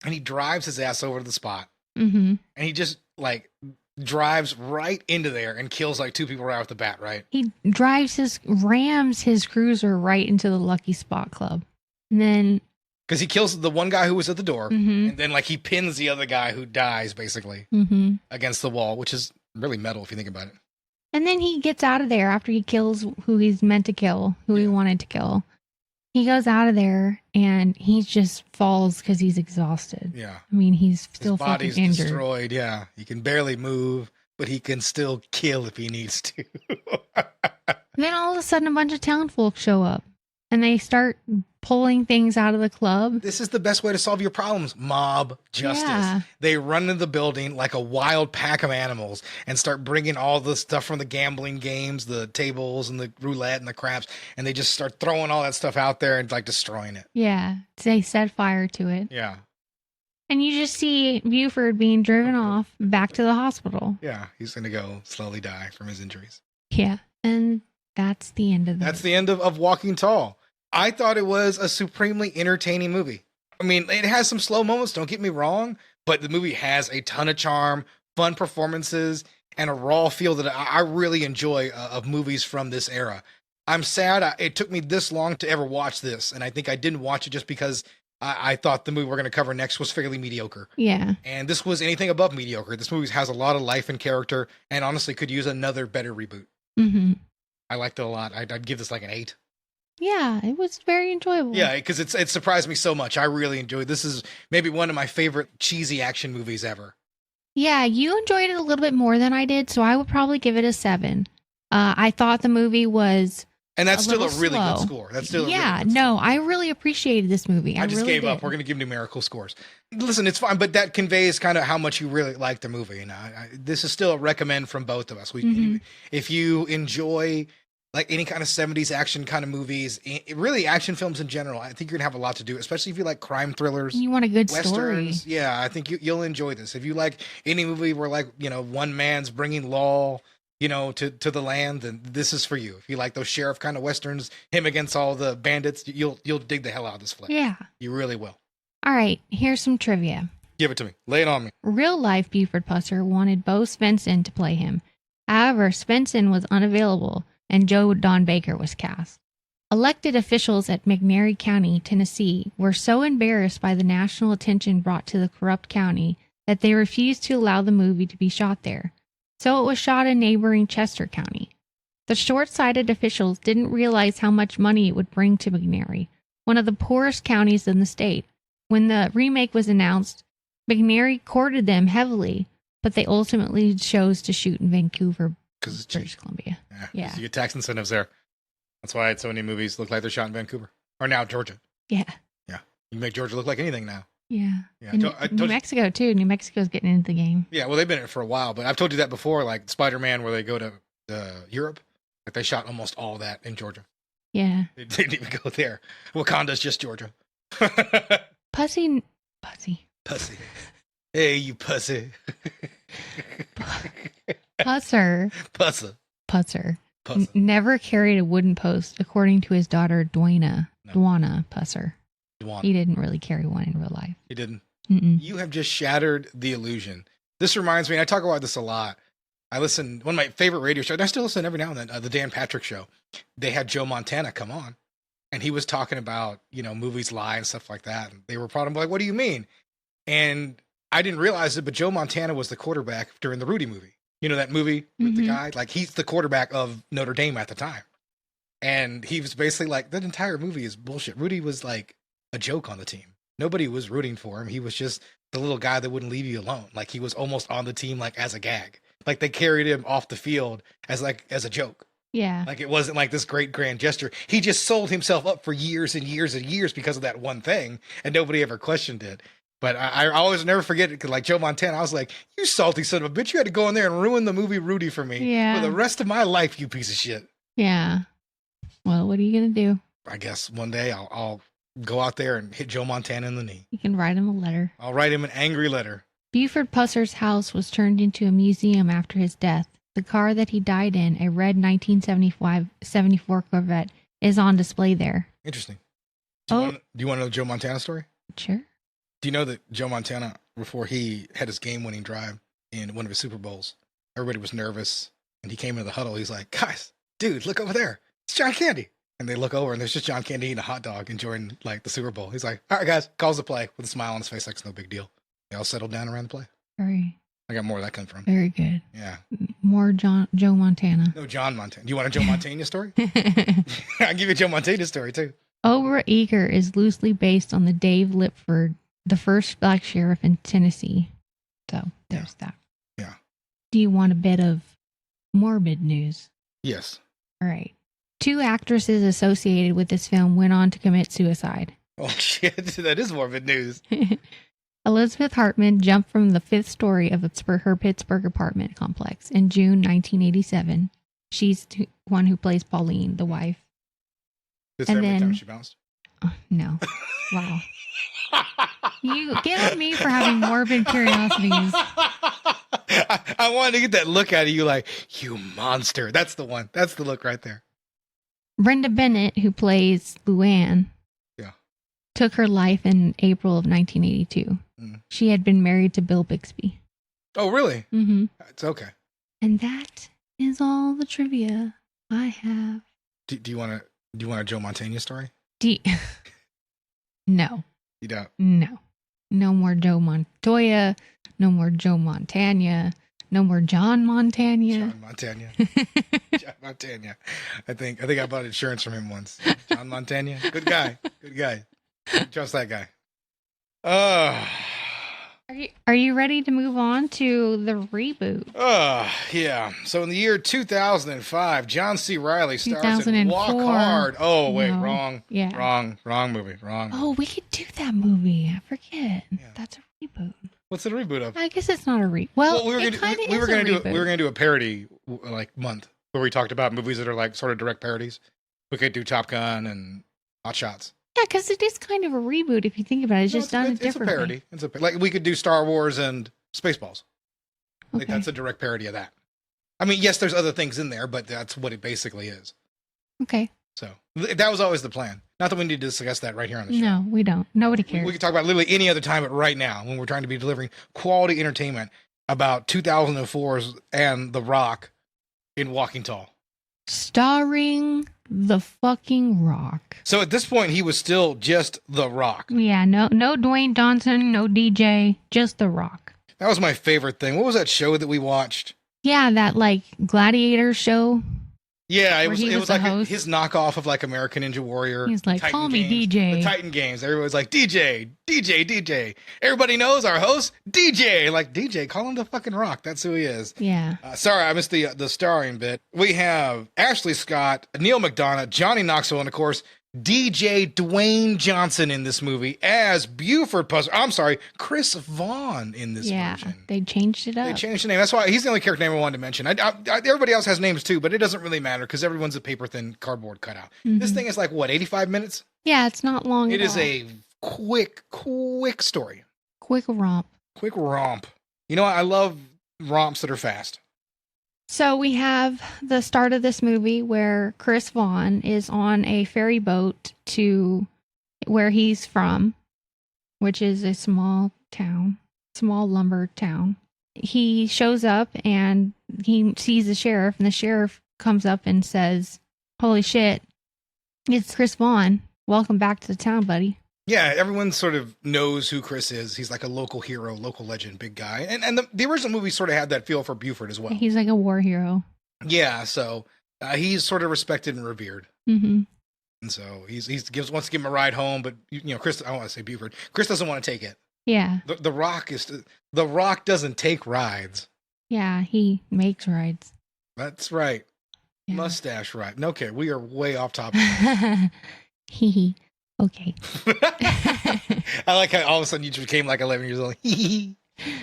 and he drives his ass over to the spot. Mm-hmm. And he just like drives right into there and kills like 2 people right off the bat, right? He rams his cruiser right into the Lucky Spot Club. And then... Because he kills the one guy who was at the door. Mm-hmm. And then like he pins the other guy who dies basically against the wall, which is really metal if you think about it. And then he gets out of there after he kills who he's meant to kill, who he wanted to kill. He goes out of there and he just falls because he's exhausted. Yeah. I mean, he's still His body's fucking injured. destroyed. Yeah. He can barely move, but he can still kill if he needs to. Then all of a sudden, a bunch of townfolk show up and they start pulling things out of the club. This is the best way to solve your problems. Mob justice. Yeah. They run into the building like a wild pack of animals and start bringing all the stuff from the gambling games, the tables and the roulette and the craps, and they just start throwing all that stuff out there and like destroying it. Yeah. They set fire to it. Yeah. And you just see Buford being driven off back to the hospital. Yeah. He's going to go slowly die from his injuries. Yeah. And that's the end of that. That's the end of Walking Tall. I thought it was a supremely entertaining movie. I mean, it has some slow moments, don't get me wrong, but the movie has a ton of charm, fun performances, and a raw feel that I really enjoy of movies from this era. I'm sad it took me this long to ever watch this, and I think I didn't watch it just because I thought the movie we're going to cover next was fairly mediocre. Yeah. And this was anything above mediocre. This movie has a lot of life and character, and honestly could use another better reboot. Mm-hmm. I liked it a lot. I'd give this like an 8. Yeah, it was very enjoyable. Yeah, because it surprised me so much. I really enjoyed it. This is maybe one of my favorite cheesy action movies ever. Yeah, you enjoyed it a little bit more than I did, so I would probably give it a 7. I thought the movie was And that's still a really slow. good score. That's still yeah, a really good no, score. I really appreciated this movie. I just really gave up. did. We're going to give numerical scores. Listen, it's fine, but that conveys kind of how much you really like the movie. And this is still a recommend from both of us. If you enjoy like any kind of 70s action kind of movies, really action films in general, I think you're gonna have a lot to do, especially if you like crime thrillers. You want a good Westerns. story. Yeah, I think you'll enjoy this. If you like any movie where like, one man's bringing law, to the land, then this is for you. If you like those sheriff kind of Westerns, him against all the bandits, you'll dig the hell out of this flick. Yeah. You really will. All right, here's some trivia. Give it to me. Lay it on me. Real life Buford Pusser wanted Bo Svensson to play him. However, Svensson was unavailable and Joe Don Baker was cast. Elected officials at McNairy County, Tennessee, were so embarrassed by the national attention brought to the corrupt county that they refused to allow the movie to be shot there. So it was shot in neighboring Chester County. The short-sighted officials didn't realize how much money it would bring to McNairy, one of the poorest counties in the state. When the remake was announced, McNairy courted them heavily, but they ultimately chose to shoot in Vancouver, Because it's British cheap. Columbia. Yeah. You get tax incentives there. That's why so many movies look like they're shot in Vancouver. Or now Georgia. Yeah. Yeah. You make Georgia look like anything now. Yeah. Yeah. And I told New you- Mexico, too. New Mexico's getting into the game. Yeah, well, they've been in it for a while, but I've told you that before, like Spider-Man, where they go to Europe. Like they shot almost all that in Georgia. Yeah. They didn't even go there. Wakanda's just Georgia. Pussy. Pussy. Hey, you pussy. Pusser. Pusser. Pusser. Pusser. Never carried a wooden post, according to his daughter, Dwana Pusser. Dwan. He didn't really carry one in real life. He didn't. Mm-mm. You have just shattered the illusion. This reminds me, and I talk about this a lot. I listen, one of my favorite radio shows, I still listen every now and then, the Dan Patrick Show. They had Joe Montana come on, and he was talking about, movies lie and stuff like that. And they were proud of him, like, what do you mean? And I didn't realize it, but Joe Montana was the quarterback during the Rudy movie. You know that movie with the guy? Like, he's the quarterback of Notre Dame at the time. And he was basically like, that entire movie is bullshit. Rudy was like a joke on the team. Nobody was rooting for him. He was just the little guy that wouldn't leave you alone. Like, he was almost on the team, like, as a gag. Like, they carried him off the field as a joke. Yeah. Like, it wasn't like this great grand gesture. He just sold himself up for years and years and years because of that one thing, and nobody ever questioned it. But I always never forget it, because like Joe Montana, I was like, you salty son of a bitch, you had to go in there and ruin the movie Rudy for me Yeah. for the rest of my life, you piece of shit. Yeah. Well, what are you going to do? I guess one day I'll go out there and hit Joe Montana in the knee. You can write him a letter. I'll write him an angry letter. Buford Pusser's house was turned into a museum after his death. The car that he died in, a red 1974 Corvette, is on display there. Interesting. Do you want to know the Joe Montana story? Sure. Do you know that Joe Montana, before he had his game-winning drive in one of his Super Bowls, everybody was nervous, and he came into the huddle. He's like, guys, dude, look over there. It's John Candy. And they look over, and there's just John Candy eating a hot dog, enjoying like the Super Bowl. He's like, all right, guys, calls the play with a smile on his face like it's no big deal. They all settled down around the play. I got more where that come from. Very good. Yeah. More Joe Montana. No, John Montana. Do you want a Joe Montana story? I'll give you a Joe Montana story, too. Overeager is loosely based on the Dave Lipford, the first black sheriff in Tennessee. So, there's that. Yeah. Do you want a bit of morbid news? Yes. All right. 2 actresses associated with this film went on to commit suicide. Oh, shit. That is morbid news. Elizabeth Hartman jumped from the 5th story of her Pittsburgh apartment complex in June 1987. She's the one who plays Pauline, the wife. This every time she bounced? No. Wow. You get at me for having morbid curiosities. I wanted to get that look out of you like, you monster. That's the one. That's the look right there. Brenda Bennett, who plays Luann, took her life in April of 1982. She had been married to Bill Bixby. Oh, really? Mm-hmm. It's okay. And that is all the trivia I have. Do you want a Joe Montana story? No. You don't? No. No more Joe Montoya. No more Joe Montana. No more John Montana. John Montana. John Montana. I think I bought insurance from him once. John Montana. Good guy. Good guy. Trust that guy. Are you ready to move on to the reboot? Yeah. So in the year 2005, John C. Reilly stars in Walk Hard. Oh, wait, no. Wrong. Yeah. Wrong movie. Wrong. Oh, we could do that movie. I forget. Yeah. That's a reboot. What's the reboot of? I guess it's not a reboot. Well, we were going to do a parody like month where we talked about movies that are like sort of direct parodies. We could do Top Gun and Hot Shots. Yeah, because it is kind of a reboot if you think about it. It's just done differently. It's a parody. Like we could do Star Wars and Spaceballs. Like that's a direct parody of that. I mean, yes, there's other things in there, but that's what it basically is. Okay. So that was always the plan. Not that we need to discuss that right here on the show. No, we don't. Nobody cares. We could talk about literally any other time, but right now, when we're trying to be delivering quality entertainment about 2004's and The Rock in Walking Tall. Starring The fucking Rock. So at this point, he was still just The Rock. Yeah, no Dwayne Johnson, no DJ, just The Rock. That was my favorite thing. What was that show that we watched? Yeah, that like Gladiator show. Yeah, it was like his knockoff of like American Ninja Warrior. He's like, Titan call me Games, DJ. The Titan Games. Everybody's like, DJ. Everybody knows our host, DJ. Like, DJ, call him the fucking Rock. That's who he is. Yeah. Sorry, I missed the starring bit. We have Ashley Scott, Neil McDonough, Johnny Knoxville, and of course, DJ Dwayne Johnson in this movie as Buford Puzzle. I'm sorry, Chris Vaughn in this version. They changed it up. They changed the name. That's why he's the only character name I wanted to mention. Everybody else has names too, but it doesn't really matter because everyone's a paper-thin cardboard cutout. Mm-hmm. This thing is like, what, 85 minutes? Yeah, it's not long It at is all. a quick story. Quick romp. Quick romp. You know what? I love romps that are fast. So we have the start of this movie where Chris Vaughn is on a ferry boat to where he's from, which is a small lumber town. He shows up and he sees the sheriff, and the sheriff comes up and says, "Holy shit, it's Chris Vaughn. Welcome back to the town, buddy." Yeah, everyone sort of knows who Chris is. He's like a local hero, local legend, big guy. And the original movie sort of had that feel for Buford as well. He's like a war hero. Yeah, so he's sort of respected and revered. Mm-hmm. And so wants to give him a ride home, but Chris, I don't want to say Buford. Chris doesn't want to take it. Yeah. The Rock doesn't take rides. Yeah, he makes rides. That's right. Yeah. Mustache ride. Okay, we are way off topic. Okay. I like how all of a sudden you became like 11 years old. He's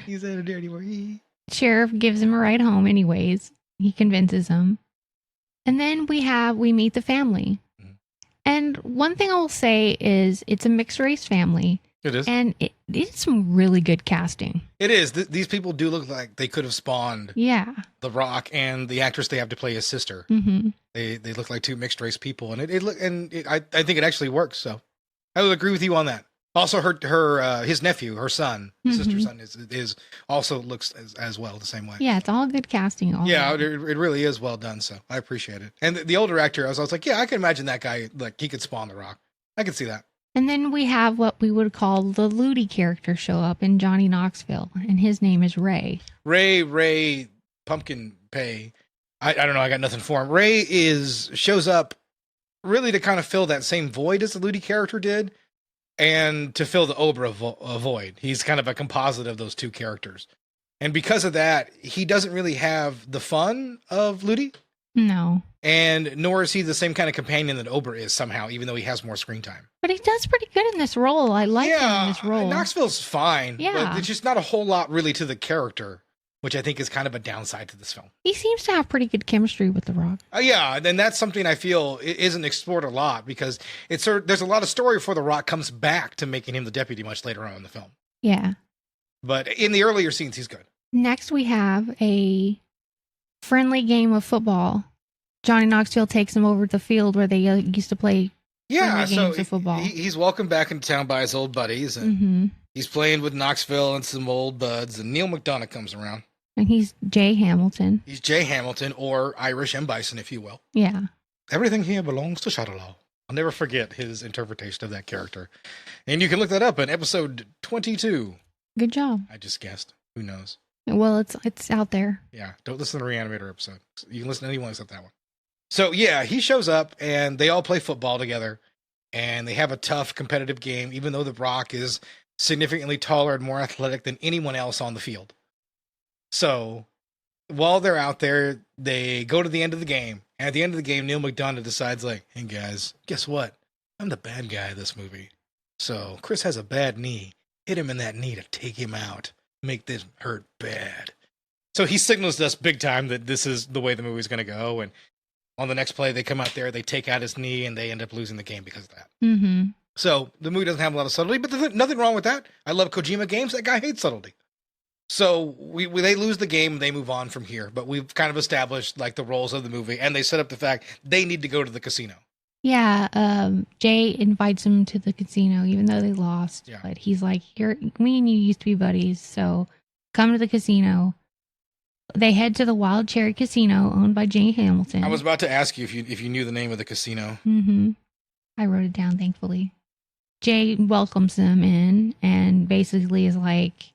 not a dirty boy. Sheriff gives him a ride home anyways. He convinces him. And then we meet the family. Mm-hmm. And one thing I will say is it's a mixed race family. It is. And it is some really good casting. It is. These people do look like they could have spawned The Rock and the actress they have to play his sister. Mm-hmm. They look like two mixed race people, and I think it actually works. So I would agree with you on that. Also, his nephew, her son, sister's son, is also looks as well the same way. Yeah, it's all good casting. It really is well done. So I appreciate it. And the older actor, I was like, yeah, I can imagine that guy, like he could spawn The Rock. I could see that. And then we have what we would call the Ludi character show up in Johnny Knoxville, and his name is Ray. Ray Pumpkin Pay. I don't know. I got nothing for him. Ray shows up really to kind of fill that same void as the Ludi character did, and to fill the Obra void. He's kind of a composite of those two characters, and because of that, he doesn't really have the fun of Ludi. No. And nor is he the same kind of companion that Ober is somehow, even though he has more screen time. But he does pretty good in this role. I like him in this role. Knoxville's fine. Yeah. But it's just not a whole lot really to the character, which I think is kind of a downside to this film. He seems to have pretty good chemistry with The Rock. Yeah, and that's something I feel isn't explored a lot because there's a lot of story before The Rock comes back to making him the deputy much later on in the film. Yeah. But in the earlier scenes, he's good. Next, we have a friendly game of football. Johnny Knoxville takes him over to the field where they used to play games of football. He's welcomed back into town by his old buddies, and he's playing with Knoxville and some old buds, and Neil McDonough comes around. And he's Jay Hamilton. He's Jay Hamilton, or Irish M. Bison, if you will. Yeah. Everything here belongs to Shadowlaw. I'll never forget his interpretation of that character. And you can look that up in episode 22. Good job. I just guessed. Who knows? Well, it's out there. Yeah, don't listen to the Reanimator episode. You can listen to anyone except that one. So, yeah, he shows up, and they all play football together, and they have a tough, competitive game, even though The Rock is significantly taller and more athletic than anyone else on the field. So, while they're out there, they go to the end of the game, and at the end of the game, Neil McDonough decides, like, hey, guys, guess what? I'm the bad guy of this movie. So, Chris has a bad knee. Hit him in that knee to take him out. Make this hurt bad. So, he signals to us big time that this is the way the movie's going to go, and on the next play, they come out there, they take out his knee, and they end up losing the game because of that. Mm-hmm. So the movie doesn't have a lot of subtlety, but there's nothing wrong with that. I love Kojima games. That guy hates subtlety. So they lose the game, and they move on from here. But we've kind of established like the roles of the movie, and they set up the fact they need to go to the casino. Yeah, Jay invites him to the casino, even though they lost. Yeah. But he's like, me and you used to be buddies, so come to the casino. They head to the Wild Cherry Casino, owned by Jay Hamilton. I was about to ask you if you knew the name of the casino. Mm-hmm. I wrote it down, thankfully. Jay welcomes them in and basically is like,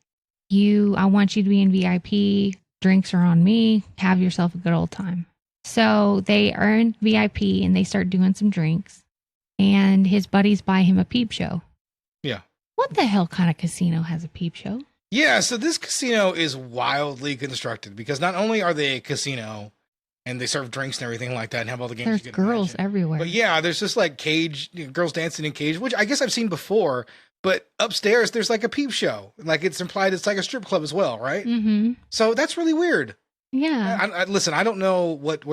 I want you to be in VIP. Drinks are on me. Have yourself a good old time. So they are in VIP and they start doing some drinks. And his buddies buy him a peep show. Yeah. What the hell kind of casino has a peep show? Yeah, so this casino is wildly constructed because not only are they a casino and they serve drinks and everything like that and have all the games. There's you can girls imagine. everywhere. But yeah, there's just like girls dancing in cage, which I guess I've seen before. But upstairs, there's like a peep show. Like it's implied it's like a strip club as well, right? Mm-hmm. So that's really weird. Yeah. Listen, I don't know what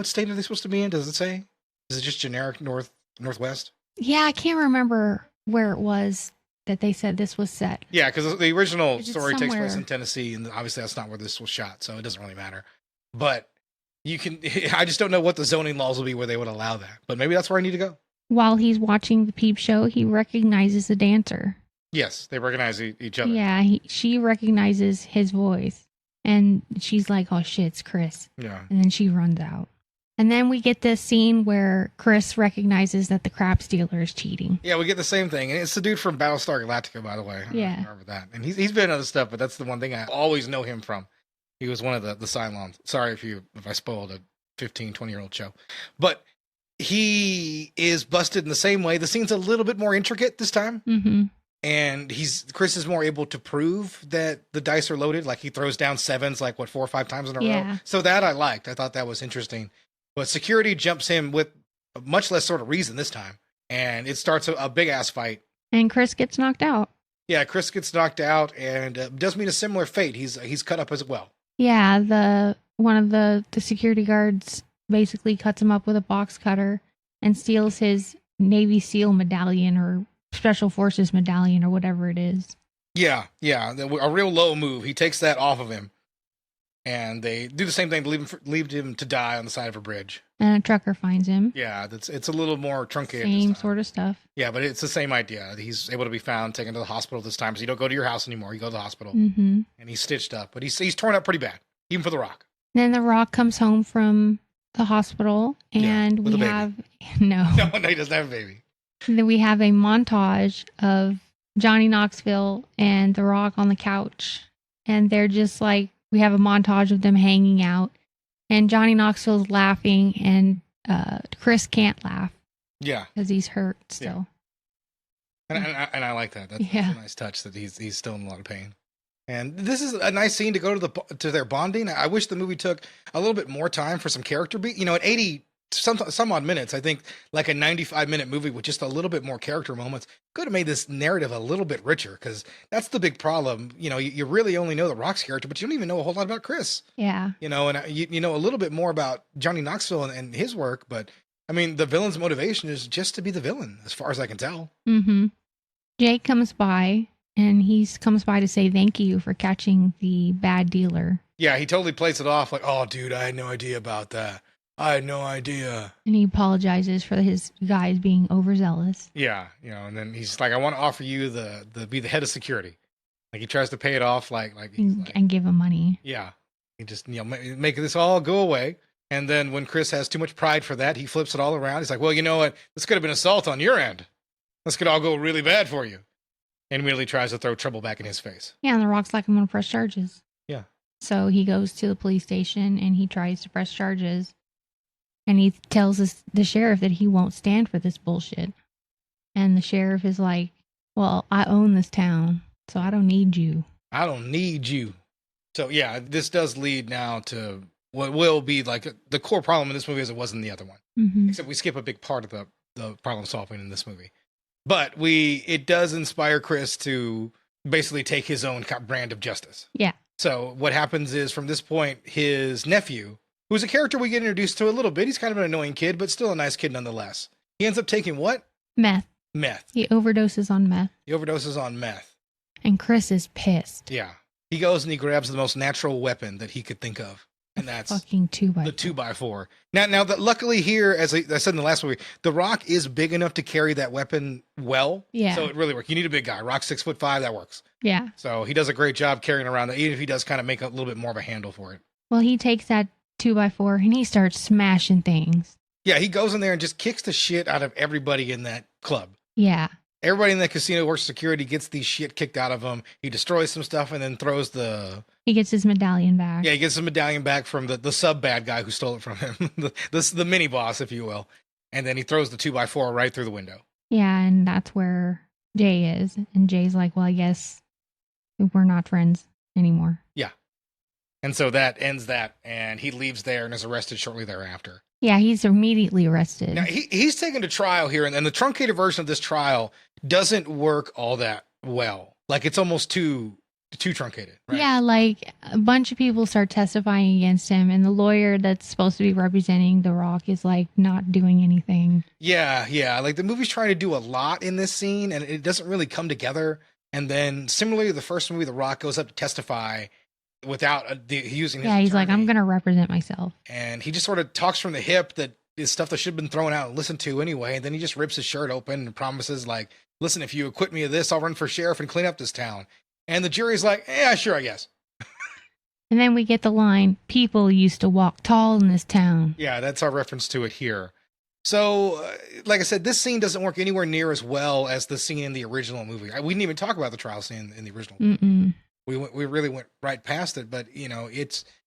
state are they supposed to be in? Does it say? Is it just generic northwest? Yeah, I can't remember where it was that they said this was set. Yeah, because the original story takes somewhere. place in Tennessee, and obviously that's not where this was shot, so it doesn't really matter. But you can, I just don't know what the zoning laws will be where they would allow that. But maybe that's where I need to go. While he's watching the peep show, he recognizes the dancer. Yes, they recognize each other. Yeah, she recognizes his voice. And she's like, oh shit, it's Chris. Yeah. And then she runs out. And then we get this scene where Chris recognizes that the crap stealer is cheating. Yeah, we get the same thing. And it's the dude from Battlestar Galactica, by the way. I remember that. And he's been in other stuff, but that's the one thing I always know him from. He was one of the Cylons. Sorry if I spoiled a 15, 20-year-old show. But he is busted in the same way. The scene's a little bit more intricate this time. Mm-hmm. And Chris is more able to prove that the dice are loaded. Like he throws down sevens, 4 or 5 times in a row. So that I liked. I thought that was interesting. But security jumps him with much less sort of reason this time. And it starts a big ass fight. And Chris gets knocked out. Yeah, Chris gets knocked out and does meet a similar fate. He's cut up as well. Yeah, one of the security guards basically cuts him up with a box cutter and steals his Navy SEAL medallion or Special Forces medallion or whatever it is. Yeah, a real low move. He takes that off of him, and they do the same thing to leave him to die on the side of a bridge. And a trucker finds him. Yeah, it's a little more truncated. Same sort of stuff. Yeah, but it's the same idea. He's able to be found, taken to the hospital this time. So you don't go to your house anymore. You go to the hospital, and he's stitched up, but he's torn up pretty bad, even for the Rock. Then the Rock comes home from the hospital, and we have no, he doesn't have a baby. Then we have a montage of Johnny Knoxville and the Rock on the couch, and they're just like, we have a montage of them hanging out, and Johnny Knoxville's laughing, and Chris can't laugh. Yeah, because he's hurt still. Yeah. And I like that. That's a nice touch that he's still in a lot of pain. And this is a nice scene to go to their bonding. I wish the movie took a little bit more time for some character beat. At 80 some odd minutes, I think like a 95-minute movie with just a little bit more character moments could have made this narrative a little bit richer, because that's the big problem. You really only know the Rock's character, but you don't even know a whole lot about Chris. Yeah. And you know a little bit more about Johnny Knoxville and his work, but I mean, the villain's motivation is just to be the villain, as far as I can tell. Mm-hmm. Jake comes by, and he comes by to say thank you for catching the bad dealer. Yeah, he totally plays it off like, oh, dude, I had no idea about that. I had no idea. And he apologizes for his guys being overzealous. Yeah, and then he's like, I want to offer you be the head of security. Like, he tries to pay it off and give him money. Yeah. He just, make this all go away. And then when Chris has too much pride for that, he flips it all around. He's like, well, you know what? This could have been assault on your end. This could all go really bad for you. And immediately tries to throw trouble back in his face. Yeah, and the Rock's like, I'm going to press charges. Yeah. So he goes to the police station, and he tries to press charges. And he tells the sheriff that he won't stand for this bullshit. And the sheriff is like, well, I own this town, so I don't need you. I don't need you. So, yeah, this does lead now to what will be like the core problem in this movie as it was in the other one. Mm-hmm. Except we skip a big part of the problem solving in this movie. But it does inspire Chris to basically take his own brand of justice. Yeah. So what happens is, from this point, his nephew, who's a character we get introduced to a little bit, he's kind of an annoying kid, but still a nice kid nonetheless. He ends up taking what? Meth. He overdoses on meth. And Chris is pissed. Yeah. He goes and he grabs the most natural weapon that he could think of. And that's fucking 2x4. The 2x4. Now that luckily here, as I said in the last movie, The Rock is big enough to carry that weapon well. Yeah. So it really works. You need a big guy. Rock's 6'5", that works. Yeah. So he does a great job carrying around that, even if he does kind of make a little bit more of a handle for it. Well, he takes that 2x4 and he starts smashing things. Yeah, he goes in there and just kicks the shit out of everybody in that club. Yeah. Everybody in that casino works security, gets the shit kicked out of him. He destroys some stuff and then throws He gets his medallion back. Yeah, he gets his medallion back from the sub bad guy who stole it from him. the mini boss, if you will. And then he throws the 2x4 right through the window. Yeah, and that's where Jay is. And Jay's like, well, I guess we're not friends anymore. Yeah. And so that ends that, and he leaves there and is arrested shortly thereafter. Yeah, he's immediately arrested. Now, he's taken to trial here, and the truncated version of this trial doesn't work all that well. Like, it's almost too truncated. Right? Yeah, like, a bunch of people start testifying against him, and the lawyer that's supposed to be representing The Rock is, like, not doing anything. Yeah. Like, the movie's trying to do a lot in this scene, and it doesn't really come together. And then, similarly, the first movie, The Rock goes up to testify without using his he's attorney. like, I'm going to represent myself. And he just sort of talks from the hip that is stuff that should have been thrown out and listened to anyway. And then he just rips his shirt open and promises, like, listen, if you acquit me of this, I'll run for sheriff and clean up this town. And the jury's like, yeah, sure, I guess. And then we get the line, people used to walk tall in this town. Yeah, that's our reference to it here. So, like I said, this scene doesn't work anywhere near as well as the scene in the original movie. We didn't even talk about the trial scene in the original movie. We really went right past it, but,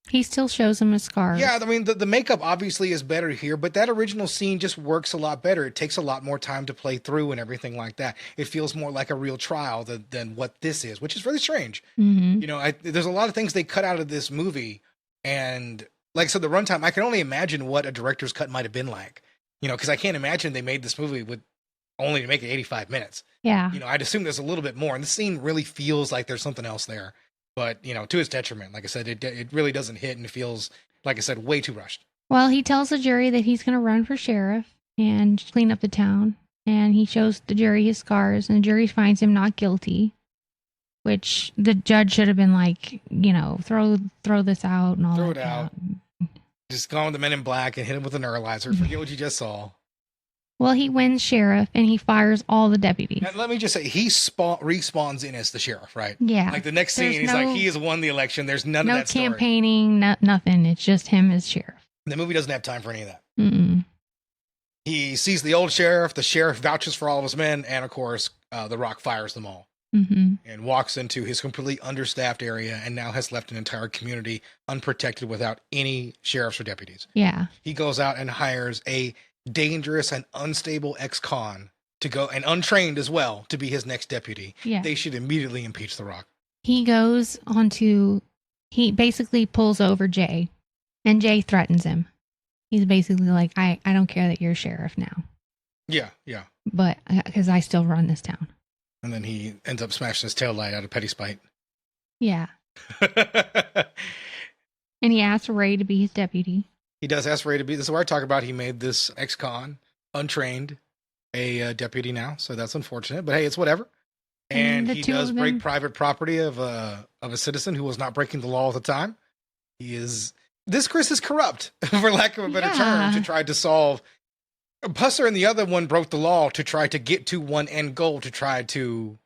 he still shows him a scar. Yeah, I mean, the makeup obviously is better here, but that original scene just works a lot better. It takes a lot more time to play through and everything like that. It feels more like a real trial than what this is, which is really strange. Mm-hmm. There's a lot of things they cut out of this movie, and like I said, the runtime, I can only imagine what a director's cut might have been like, because I can't imagine they made this movie with only to make it 85 minutes. Yeah. I'd assume there's a little bit more, and the scene really feels like there's something else there. But, to his detriment, like I said, it really doesn't hit, and it feels, like I said, way too rushed. Well, he tells the jury that he's going to run for sheriff and clean up the town. and he shows the jury his scars, and the jury finds him not guilty, which the judge should have been like, throw this out and all Throw that. it out. Just go on the Men in Black and hit him with a neuralizer. Forget what you just saw. Well, he wins sheriff, and he fires all the deputies. And let me just say, he respawns in as the sheriff, right? Yeah. Like the next scene, he's like, he has won the election. There's none of that story. No campaigning, nothing. It's just him as sheriff. The movie doesn't have time for any of that. Mm-mm. He sees the old sheriff. The sheriff vouches for all of his men. And of course, The Rock fires them all. Mm-hmm. And walks into his completely understaffed area and now has left an entire community unprotected without any sheriffs or deputies. Yeah. He goes out and hires a dangerous and unstable ex-con to go, and untrained as well, to be his next deputy. Yeah. They should immediately impeach The Rock. He basically pulls over Jay, and Jay threatens him. He's basically like, I don't care that you're sheriff now. Yeah. But because I still run this town. And then he ends up smashing his taillight out of petty spite. Yeah. And he asks Ray to be his deputy. He does ask Ray to be. This is where I talk about he made this ex-con, untrained, a deputy now. So that's unfortunate. But hey, it's whatever. And he does break private property of a citizen who was not breaking the law at the time. This Chris is corrupt, for lack of a better term, to try to solve. Pusser and the other one broke the law to try to get to one end goal, to try to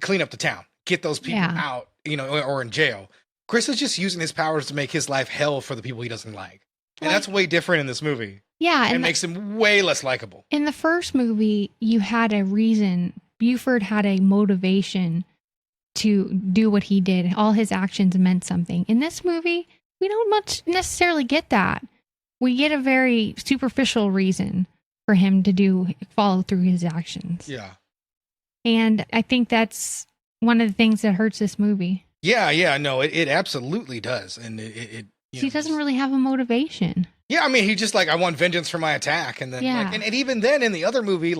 clean up the town, get those people out, or in jail. Chris is just using his powers to make his life hell for the people he doesn't like. And that's way different in this movie. Yeah. It makes him way less likable. In the first movie, you had a reason. Buford had a motivation to do what he did. All his actions meant something. In this movie, we don't much necessarily get that. We get a very superficial reason for him to follow through his actions. Yeah. And I think that's one of the things that hurts this movie. Yeah, no, it absolutely does. And he doesn't really have a motivation. Yeah, I mean, he just I want vengeance for my attack. And then, and even then in the other movie,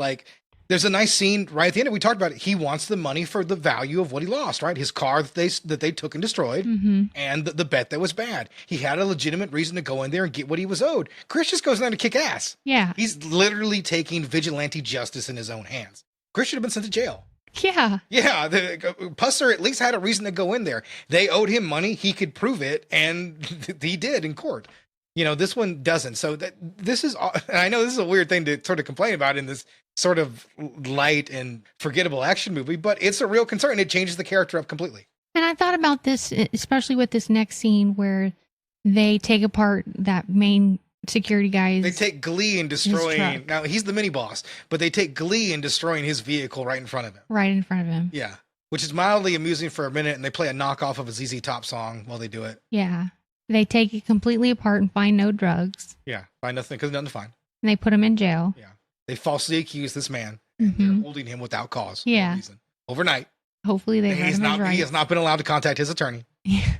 there's a nice scene right at the end. We talked about it. He wants the money for the value of what he lost, right? His car that they took and destroyed, and the bet that was bad. He had a legitimate reason to go in there and get what he was owed. Chris just goes in there to kick ass. Yeah. He's literally taking vigilante justice in his own hands. Chris should have been sent to jail. Yeah. Yeah, Pusser at least had a reason to go in there. They owed him money. He could prove it, and he did in court. This one doesn't. So this is, and I know this is a weird thing to sort of complain about in this sort of light and forgettable action movie, but it's a real concern. It changes the character up completely. And I thought about this, especially with this next scene where they take apart that main security guy. They take glee in destroying. Now he's the mini boss, but they take glee in destroying his vehicle right in front of him. Right in front of him. Yeah, which is mildly amusing for a minute, and they play a knockoff of a ZZ Top song while they do it. Yeah, they take it completely apart and find no drugs. Yeah, find nothing because nothing to find. And they put him in jail. Yeah, they falsely accuse this man, and they're holding him without cause. Yeah, no reason. Overnight. Hopefully they. He has not been allowed to contact his attorney. Yeah.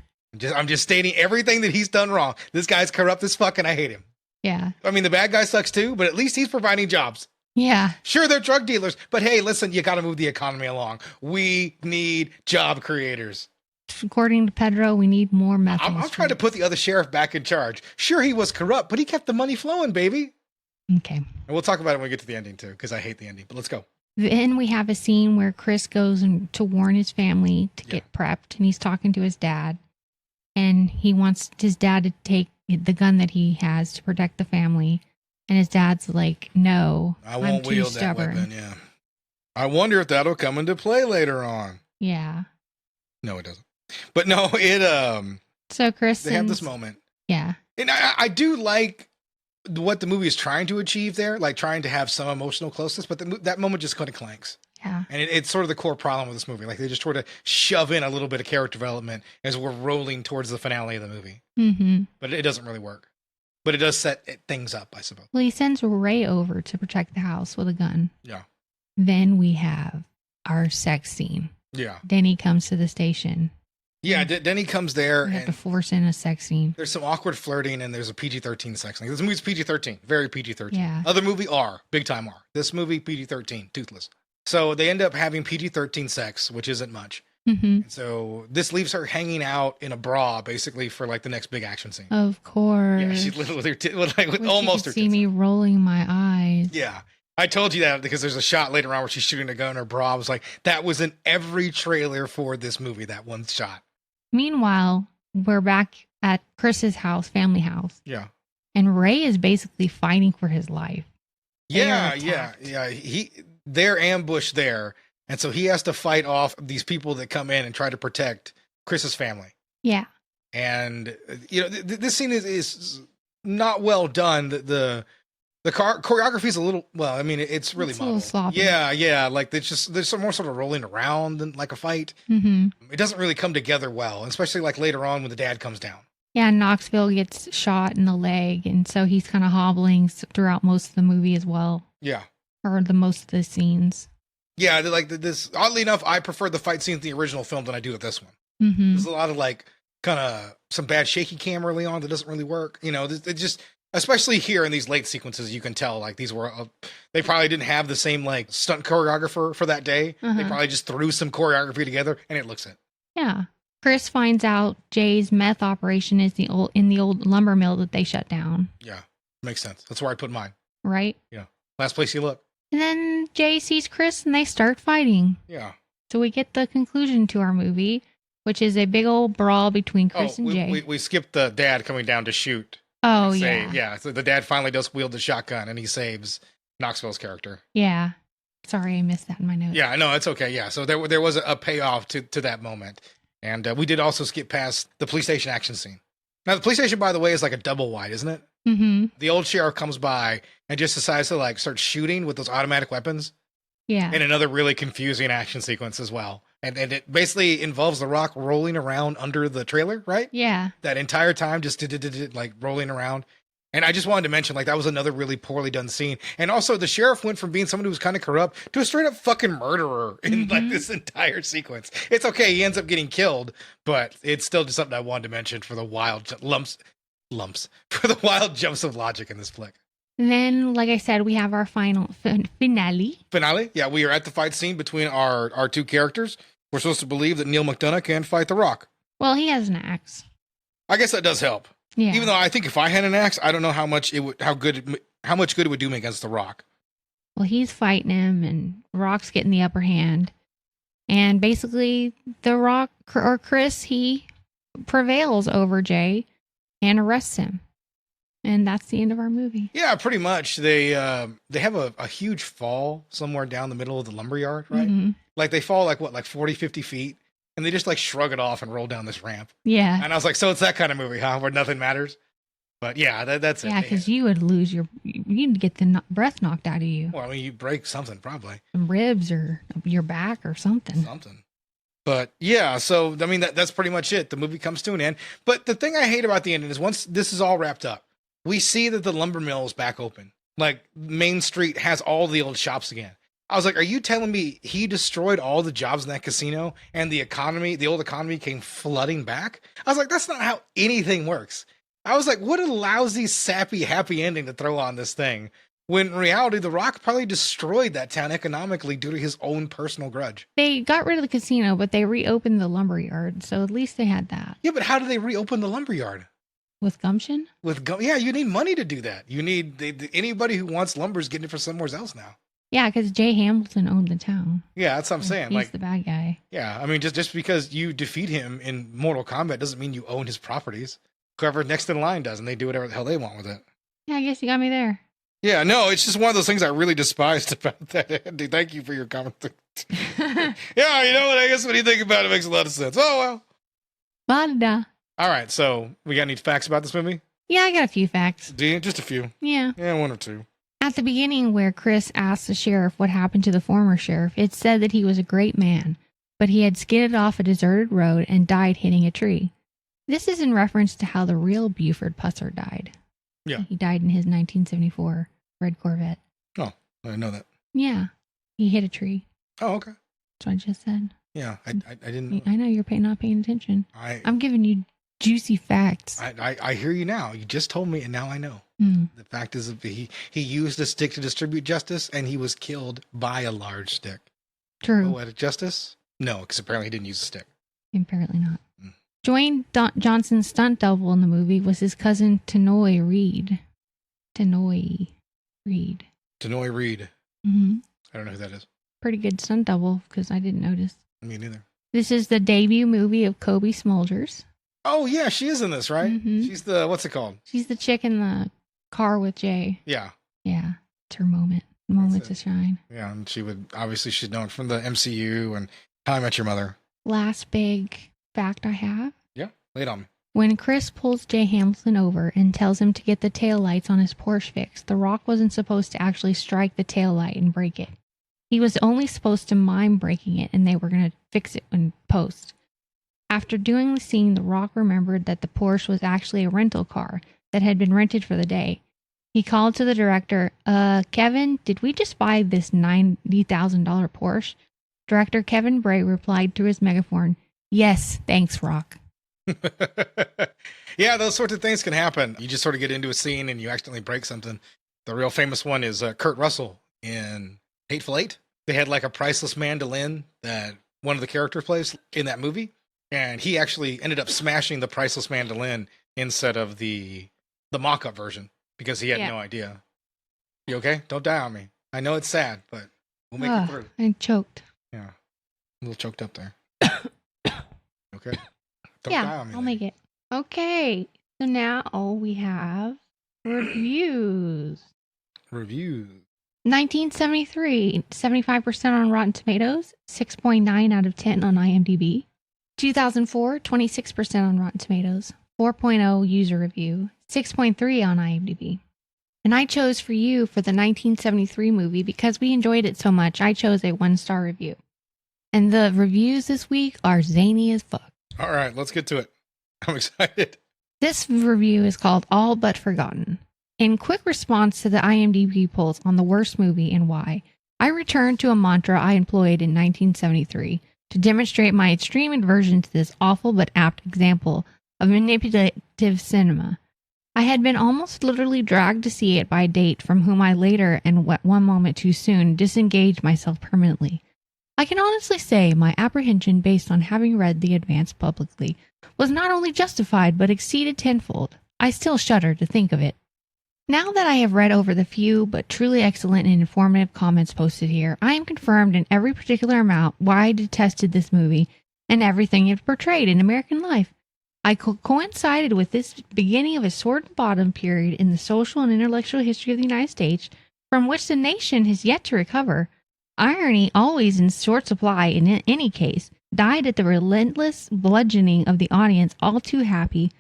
I'm just stating everything that he's done wrong. This guy's corrupt as fuck, and I hate him. Yeah. I mean, the bad guy sucks too, but at least he's providing jobs. Yeah. Sure, they're drug dealers, but hey, listen, you got to move the economy along. We need job creators. According to Pedro, we need more meth. I'm trying to put the other sheriff back in charge. Sure, he was corrupt, but he kept the money flowing, baby. Okay. And we'll talk about it when we get to the ending too, because I hate the ending, but let's go. Then we have a scene where Chris goes to warn his family to get prepped, and he's talking to his dad, and he wants his dad to take the gun that he has to protect the family, and his dad's like, "No, I won't wield that weapon." Yeah, I wonder if that'll come into play later on. Yeah. No, it doesn't. But no, So Chris, they have this moment. Yeah, and I do like what the movie is trying to achieve there, like trying to have some emotional closeness, but that moment just kind of clanks. Yeah. And it's sort of the core problem with this movie. Like they just sort of shove in a little bit of character development as we're rolling towards the finale of the movie. Mm-hmm. But it doesn't really work. But it does set things up, I suppose. Well, he sends Ray over to protect the house with a gun. Yeah. Then we have our sex scene. Yeah. Denny comes to the station. Yeah, Denny comes there. We have to force in a sex scene. There's some awkward flirting, and there's a PG-13 sex scene. This movie's PG-13, very PG-13. Yeah. Other movie R, big time R. This movie PG-13, toothless. So they end up having PG-13 sex, which isn't much. Mm-hmm. So this leaves her hanging out in a bra, basically, for like the next big action scene. Of course. Yeah, she's little with her with almost her. See me rolling my eyes. Yeah. I told you that because there's a shot later on where she's shooting a gun in her bra. I was like, that was in every trailer for this movie, that one shot. Meanwhile, we're back at Chris's house, family house. Yeah. And Ray is basically fighting for his life. Yeah. They're ambushed there. And so he has to fight off these people that come in and try to protect Chris's family. Yeah. And, this scene is not well done. The choreography is a little, it's really a little sloppy. Yeah. Like there's some more sort of rolling around than like a fight. Mm-hmm. It doesn't really come together well, especially like later on when the dad comes down. Yeah, Knoxville gets shot in the leg, and so he's kind of hobbling throughout most of the movie as well. Yeah. Or most of the scenes. Yeah, like this. Oddly enough, I prefer the fight scenes in the original film than I do with this one. Mm-hmm. There's a lot of like kind of some bad shaky cam early on that doesn't really work. It just, especially here in these late sequences, you can tell like these were, they probably didn't have the same like stunt choreographer for that day. They probably just threw some choreography together and it looks it. Yeah. Chris finds out Jay's meth operation is in the old lumber mill that they shut down. Yeah, makes sense. That's where I put mine. Right? Yeah. Last place you look. And then Jay sees Chris and they start fighting. Yeah. So we get the conclusion to our movie, which is a big old brawl between Chris and Jay. We skipped the dad coming down to shoot. Oh, yeah. Yeah, so the dad finally does wield the shotgun and he saves Knoxville's character. Yeah. Sorry, I missed that in my notes. Yeah, no, it's okay. Yeah, so there was a payoff to that moment. And we did also skip past the police station action scene. Now, the police station, by the way, is like a double wide, isn't it? Mm-hmm. The old sheriff comes by and just decides to like start shooting with those automatic weapons. Yeah. In another really confusing action sequence as well. And it basically involves The Rock rolling around under the trailer, right? Yeah. That entire time, just like rolling around. And I just wanted to mention, like, that was another really poorly done scene. And also, the sheriff went from being someone who was kind of corrupt to a straight up fucking murderer in like this entire sequence. It's okay, he ends up getting killed, but it's still just something I wanted to mention for the wild for the wild jumps of logic in this flick. And then, like I said, we have our final finale. Finale? Yeah, we are at the fight scene between our two characters. We're supposed to believe that Neil McDonough can fight The Rock. Well, he has an axe. I guess that does help. Yeah. Even though I think if I had an axe, I don't know how much good it would do me against The Rock. Well, he's fighting him, and Rock's getting the upper hand. And basically, The Rock, or Chris, he prevails over Jay and arrests him. And that's the end of our movie. Yeah, pretty much. They have a huge fall somewhere down the middle of the lumberyard, right? Mm-hmm. Like they fall like 40, 50 feet. And they just like shrug it off and roll down this ramp. Yeah. And I was like, so it's that kind of movie, huh? Where nothing matters. But yeah, that's it. Yeah, because you would lose you'd get the breath knocked out of you. Well, I mean, you break something probably. Some ribs or your back or something. But yeah, so I mean, that's pretty much it. The movie comes to an end. But the thing I hate about the ending is once this is all wrapped up, we see that the lumber mill is back open. Like Main Street has all the old shops again. I was like, are you telling me he destroyed all the jobs in that casino and the old economy came flooding back? I was like, that's not how anything works. I was like, what a lousy, sappy, happy ending to throw on this thing. When in reality, The Rock probably destroyed that town economically due to his own personal grudge. They got rid of the casino, but they reopened the lumberyard. So at least they had that. Yeah, but how do they reopen the lumberyard? With gumption? Yeah, you need money to do that. You need anybody who wants lumber is getting it from somewhere else now. Yeah, because Jay Hamilton owned the town. Yeah, that's what I'm saying. He's the bad guy. Yeah, I mean, just because you defeat him in Mortal Kombat doesn't mean you own his properties. Whoever next in line does, and they do whatever the hell they want with it. Yeah, I guess you got me there. Yeah, no, it's just one of those things I really despised about that, Andy. Thank you for your comment. Yeah, you know what? I guess when you think about it, it makes a lot of sense. Oh, well. Ba-da-da. All right, so we got any facts about this movie? Yeah, I got a few facts. Do you? Just a few? Yeah. Yeah, one or two. At the beginning, where Chris asked the sheriff what happened to the former sheriff, it said that he was a great man, but he had skidded off a deserted road and died hitting a tree. This is in reference to how the real Buford Pusser died. Yeah. He died in his 1974 red Corvette. Oh, I didn't know that. Yeah. He hit a tree. Oh, okay. That's what I just said. Yeah, I didn't know. I know you're not paying attention. I'm giving you juicy facts. I hear you now. You just told me, and now I know. The fact is, he used a stick to distribute justice, and he was killed by a large stick. True. Poetic justice? No, because apparently he didn't use a stick. Apparently not. Dwayne Johnson's stunt double in the movie was his cousin Tanoy Reed. Tanoy Reed. Mm-hmm. I don't know who that is. Pretty good stunt double because I didn't notice. Me neither. This is the debut movie of Kobe Smulders. Oh, yeah, she is in this, right? Mm-hmm. She's the, what's it called? She's the chick in the car with Jay. Yeah. Yeah. It's her moment. Moment to shine. Yeah, and she's known from the MCU and How I Met Your Mother. Last big fact I have. Yeah, lay it on me. When Chris pulls Jay Hamilton over and tells him to get the taillights on his Porsche fixed, The Rock wasn't supposed to actually strike the taillight and break it. He was only supposed to mime breaking it, and they were going to fix it in post. After doing the scene, The Rock remembered that the Porsche was actually a rental car that had been rented for the day. He called to the director, Kevin, did we just buy this $90,000 Porsche? Director Kevin Bray replied through his megaphone, yes, thanks, Rock. Yeah, those sorts of things can happen. You just sort of get into a scene and you accidentally break something. The real famous one is Kurt Russell in Hateful Eight. They had like a priceless mandolin that one of the characters plays in that movie. And he actually ended up smashing the priceless mandolin instead of the mock-up version because he had no idea. You okay? Don't die on me. I know it's sad, but we'll make it through. I choked. Yeah. A little choked up there. Okay. Don't yeah, die on me. I'll make it. Okay. So now we have reviews. Reviews. 1973, 75% on Rotten Tomatoes, 6.9 out of 10 on IMDb. 2004, 26% on Rotten Tomatoes, 4.0 user review, 6.3 on IMDb. And I chose for you for the 1973 movie because we enjoyed it so much, I chose a 1-star review. And the reviews this week are zany as fuck. All right, let's get to it. I'm excited. This review is called All But Forgotten. In quick response to the IMDb polls on the worst movie and why, I returned to a mantra I employed in 1973 to demonstrate my extreme aversion to this awful but apt example of manipulative cinema. I had been almost literally dragged to see it by a date from whom I later, and one moment too soon, disengaged myself permanently. I can honestly say my apprehension based on having read the advance publicly was not only justified but exceeded tenfold. I still shudder to think of it. Now that I have read over the few but truly excellent and informative comments posted here, I am confirmed in every particular amount why I detested this movie and everything it portrayed in American life. I coincided with this beginning of a sword and bottom period in the social and intellectual history of the United States, from which the nation has yet to recover. Irony, always in short supply in any case, died at the relentless bludgeoning of the audience all too happy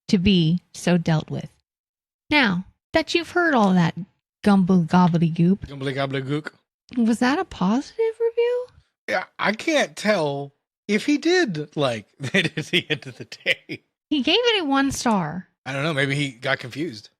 to be so dealt with. Now, that you've heard all that gumble gobbledygook. Gumbly gobbledygook. Was that a positive review? Yeah, I can't tell if he did like it at the end of the day. He gave it a 1 star. I don't know. Maybe he got confused.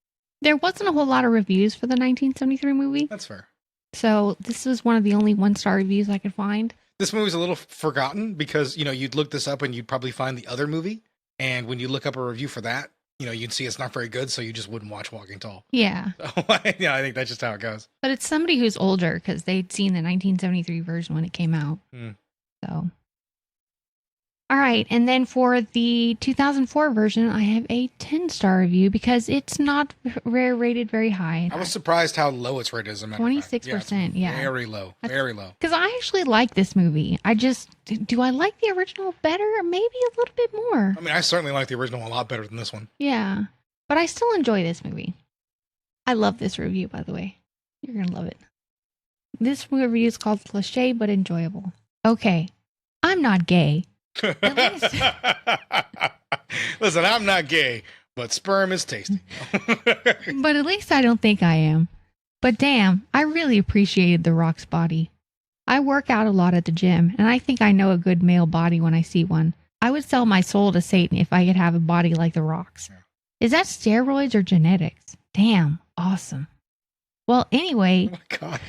There wasn't a whole lot of reviews for the 1973 movie. That's fair. So this was one of the only 1-star reviews I could find. This movie's a little forgotten because, you'd look this up and you'd probably find the other movie. And when you look up a review for that, you'd see it's not very good, so you just wouldn't watch Walking Tall. Yeah. So, yeah, I think that's just how it goes. But it's somebody who's older because they'd seen the 1973 version when it came out. So. All right. And then for the 2004 version, I have a 10-star review because it's not rated very high. I was surprised how low its rated is. 26%. Yeah. Very low. Very low. Because I actually like this movie. Do I like the original better? Maybe a little bit more. I mean, I certainly like the original a lot better than this one. Yeah. But I still enjoy this movie. I love this review, by the way. You're going to love it. This review is called Cliche but Enjoyable. Okay. I'm not gay. Listen, I'm not gay, but sperm is tasty. But at least I don't think I am. But damn, I really appreciated The Rock's body. I work out a lot at the gym, and I think I know a good male body when I see one. I would sell my soul to Satan if I could have a body like The Rock's. Yeah. Is that steroids or genetics? Damn, awesome. Well, anyway, Oh my God.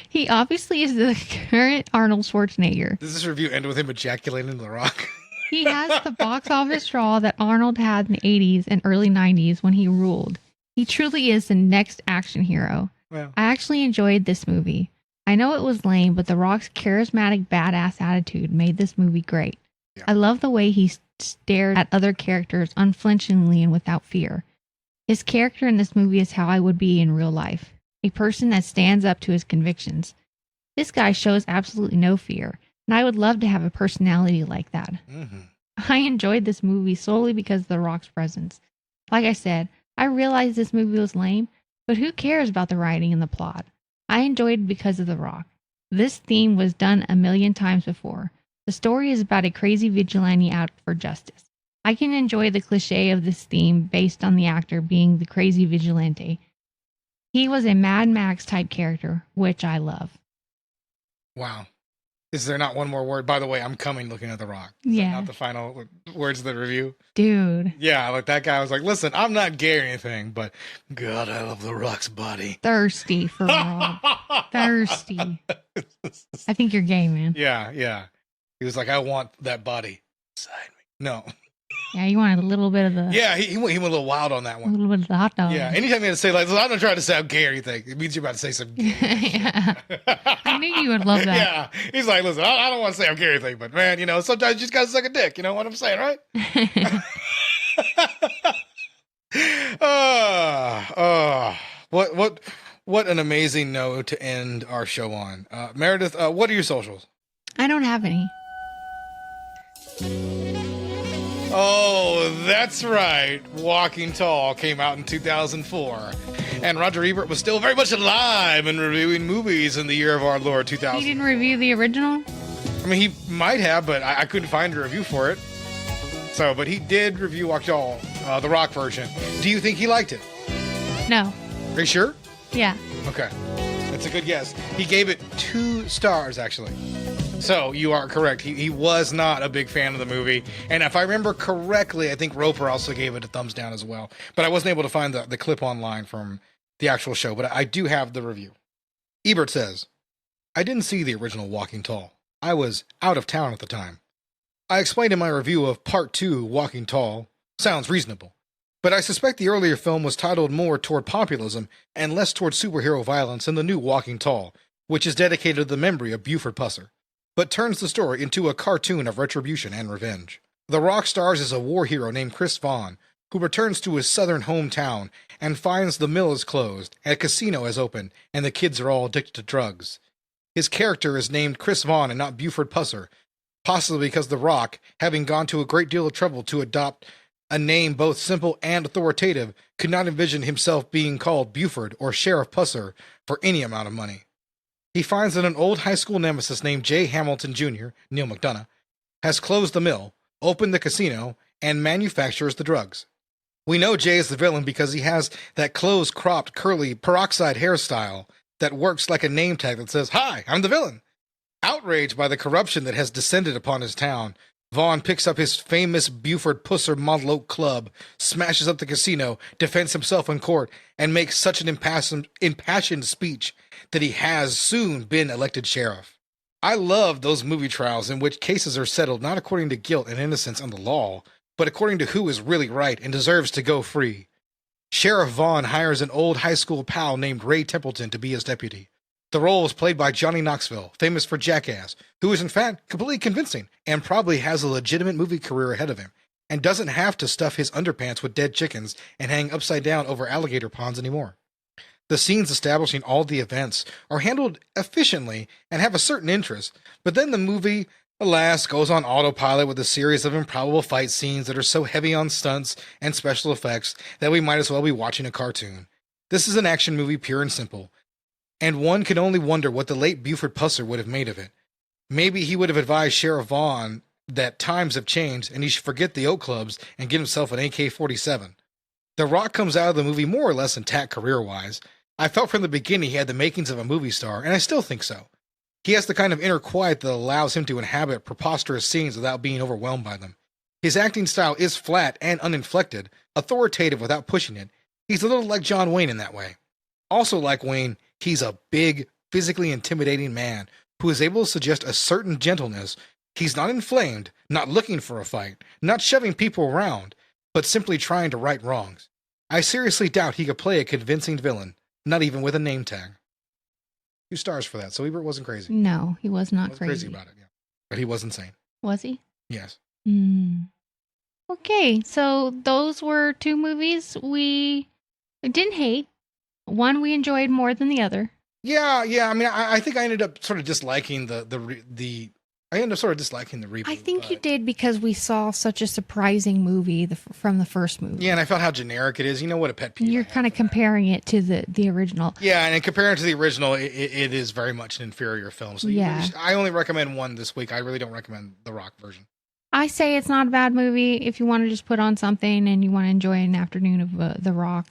he obviously is the current Arnold Schwarzenegger. Does this review end with him ejaculating into the rock? He has the box office draw that Arnold had in the 80s and early 90s when he ruled. He truly is the next action hero. Well, I actually enjoyed this movie. I know it was lame, but The Rock's charismatic badass attitude made this movie great. Yeah. I love the way he stared at other characters unflinchingly and without fear. His character in this movie is how I would be in real life. a person that stands up to his convictions. This guy shows absolutely no fear, and I would love to have a personality like that. Mm-hmm. I enjoyed this movie solely because of The Rock's presence. Like I said, I realized this movie was lame, but who cares about the writing and the plot? I enjoyed it because of The Rock. This theme was done a million times before. The story is about a crazy vigilante out for justice. I can enjoy the cliche of this theme based on the actor being the crazy vigilante. He was a Mad Max type character, which I love. Wow. Is there not one more word? By the way, I'm coming looking at The Rock. Is Yeah. that not the final words of the review? Dude. Yeah, like that guy was like, listen, I'm not gay or anything, but God, I love The Rock's body. Thirsty for Rock. Thirsty. I think you're gay, man. Yeah. He was like, I want that body inside me. No. Yeah, you wanted a little bit of the... Yeah, he went a little wild on that A one. little bit of the hot dog. Yeah, anytime you had to say, like, I'm not trying to sound gay or anything, it means you're about to say some gay. Yeah. I knew you would love that. Yeah. He's like, listen, I don't want to say I'm gay or anything, but man, sometimes you just got to suck a dick. You know what I'm saying, right? What an amazing note to end our show on. Meredith, what are your socials? I don't have any. Oh, that's right. Walking Tall came out in 2004. And Roger Ebert was still very much alive and reviewing movies in the year of our Lord 2000. He didn't review the original? I mean, he might have, but I couldn't find a review for it. So, but he did review Walking Tall, the rock version. Do you think he liked it? No. Are you sure? Yeah. Okay. That's a good guess. He gave it 2 stars, actually. So you are correct. He was not a big fan of the movie. And if I remember correctly, I think Roper also gave it a thumbs down as well. But I wasn't able to find the clip online from the actual show. But I do have the review. Ebert says, I didn't see the original Walking Tall. I was out of town at the time. I explained in my review of Part 2, Walking Tall. Sounds reasonable. But I suspect the earlier film was titled more toward populism and less toward superhero violence than the new Walking Tall, which is dedicated to the memory of Buford Pusser, but turns the story into a cartoon of retribution and revenge. The Rock stars as a war hero named Chris Vaughn, who returns to his southern hometown and finds the mill is closed, and a casino is open, and the kids are all addicted to drugs. His character is named Chris Vaughn and not Buford Pusser, possibly because The Rock, having gone to a great deal of trouble to adopt a name both simple and authoritative, could not envision himself being called Buford or Sheriff Pusser for any amount of money. He finds that an old high school nemesis named J. Hamilton Jr., Neil McDonough, has closed the mill, opened the casino, and manufactures the drugs. We know Jay is the villain because he has that close-cropped, curly, peroxide hairstyle that works like a name tag that says, "Hi, I'm the villain." Outraged by the corruption that has descended upon his town, Vaughn picks up his famous Buford Pusser Model Oak Club, smashes up the casino, defends himself in court, and makes such an impassioned speech that he has soon been elected sheriff. I love those movie trials in which cases are settled not according to guilt and innocence and the law, but according to who is really right and deserves to go free. Sheriff Vaughn hires an old high school pal named Ray Templeton to be his deputy. The role is played by Johnny Knoxville, famous for Jackass, who is in fact completely convincing and probably has a legitimate movie career ahead of him, and doesn't have to stuff his underpants with dead chickens and hang upside down over alligator ponds anymore. The scenes establishing all the events are handled efficiently and have a certain interest, but then the movie, alas, goes on autopilot with a series of improbable fight scenes that are so heavy on stunts and special effects that we might as well be watching a cartoon. This is an action movie pure and simple, and one can only wonder what the late Buford Pusser would have made of it. Maybe he would have advised Sheriff Vaughn that times have changed and he should forget the Oak Clubs and get himself an AK-47. The Rock comes out of the movie more or less intact career-wise. I felt from the beginning he had the makings of a movie star, and I still think so. He has the kind of inner quiet that allows him to inhabit preposterous scenes without being overwhelmed by them. His acting style is flat and uninflected, authoritative without pushing it. He's a little like John Wayne in that way. Also like Wayne, he's a big, physically intimidating man who is able to suggest a certain gentleness. He's not inflamed, not looking for a fight, not shoving people around, but simply trying to right wrongs. I seriously doubt he could play a convincing villain, not even with a name tag. 2 stars for that, so Ebert wasn't crazy. No, he was not crazy about it, yeah. But he was insane. Was he? Yes. Okay, so those were 2 movies we didn't hate. One we enjoyed more than the other. Yeah. I mean, I think I ended up sort of disliking the I ended up sort of disliking the reboot. I think you did because we saw such a surprising movie from the first movie. Yeah, and I felt how generic it is. You know what a pet peeve. You're kind of comparing it to the original. Yeah, and comparing it to the original, it is very much an inferior film. So yeah. I only recommend one this week. I really don't recommend the Rock version. I say it's not a bad movie if you want to just put on something and you want to enjoy an afternoon of The Rock.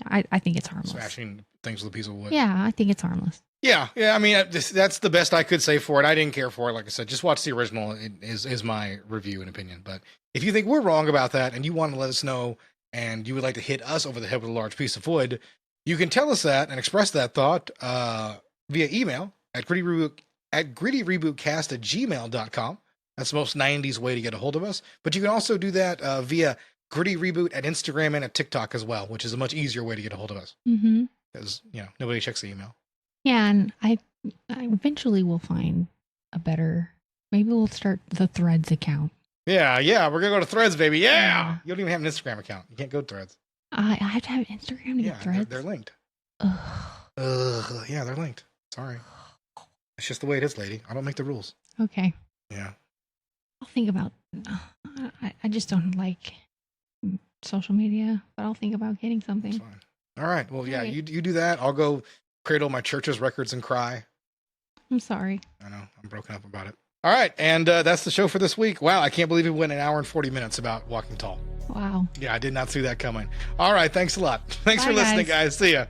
I think it's harmless. Smashing things with a piece of wood. Yeah, I think it's harmless. Yeah. I mean, that's the best I could say for it. I didn't care for it. Like I said, just watch the original is my review and opinion. But if you think we're wrong about that and you want to let us know and you would like to hit us over the head with a large piece of wood, you can tell us that and express that thought via email at grittyrebootcast@gmail.com. That's the most 90s way to get a hold of us. But you can also do that via GrittyReboot at Instagram and at TikTok as well, which is a much easier way to get a hold of us. Because, nobody checks the email. Yeah, and I eventually will find a better... Maybe we'll start the Threads account. Yeah, we're going to go to Threads, baby. Yeah! You don't even have an Instagram account. You can't go to Threads. I have to have Instagram to get Threads? They're linked. Ugh. Yeah, they're linked. Sorry. It's just the way it is, lady. I don't make the rules. Okay. Yeah. I'll think about... I just don't like social media, but I'll think about getting something. That's fine. All right. Well, yeah, you do that. I'll go cradle my church's records and cry. I'm sorry. I know. I'm broken up about it. All right. And that's the show for this week. Wow. I can't believe it went an hour and 40 minutes about Walking Tall. Wow. Yeah, I did not see that coming. All right. Thanks a lot. Thanks for listening, guys. See ya.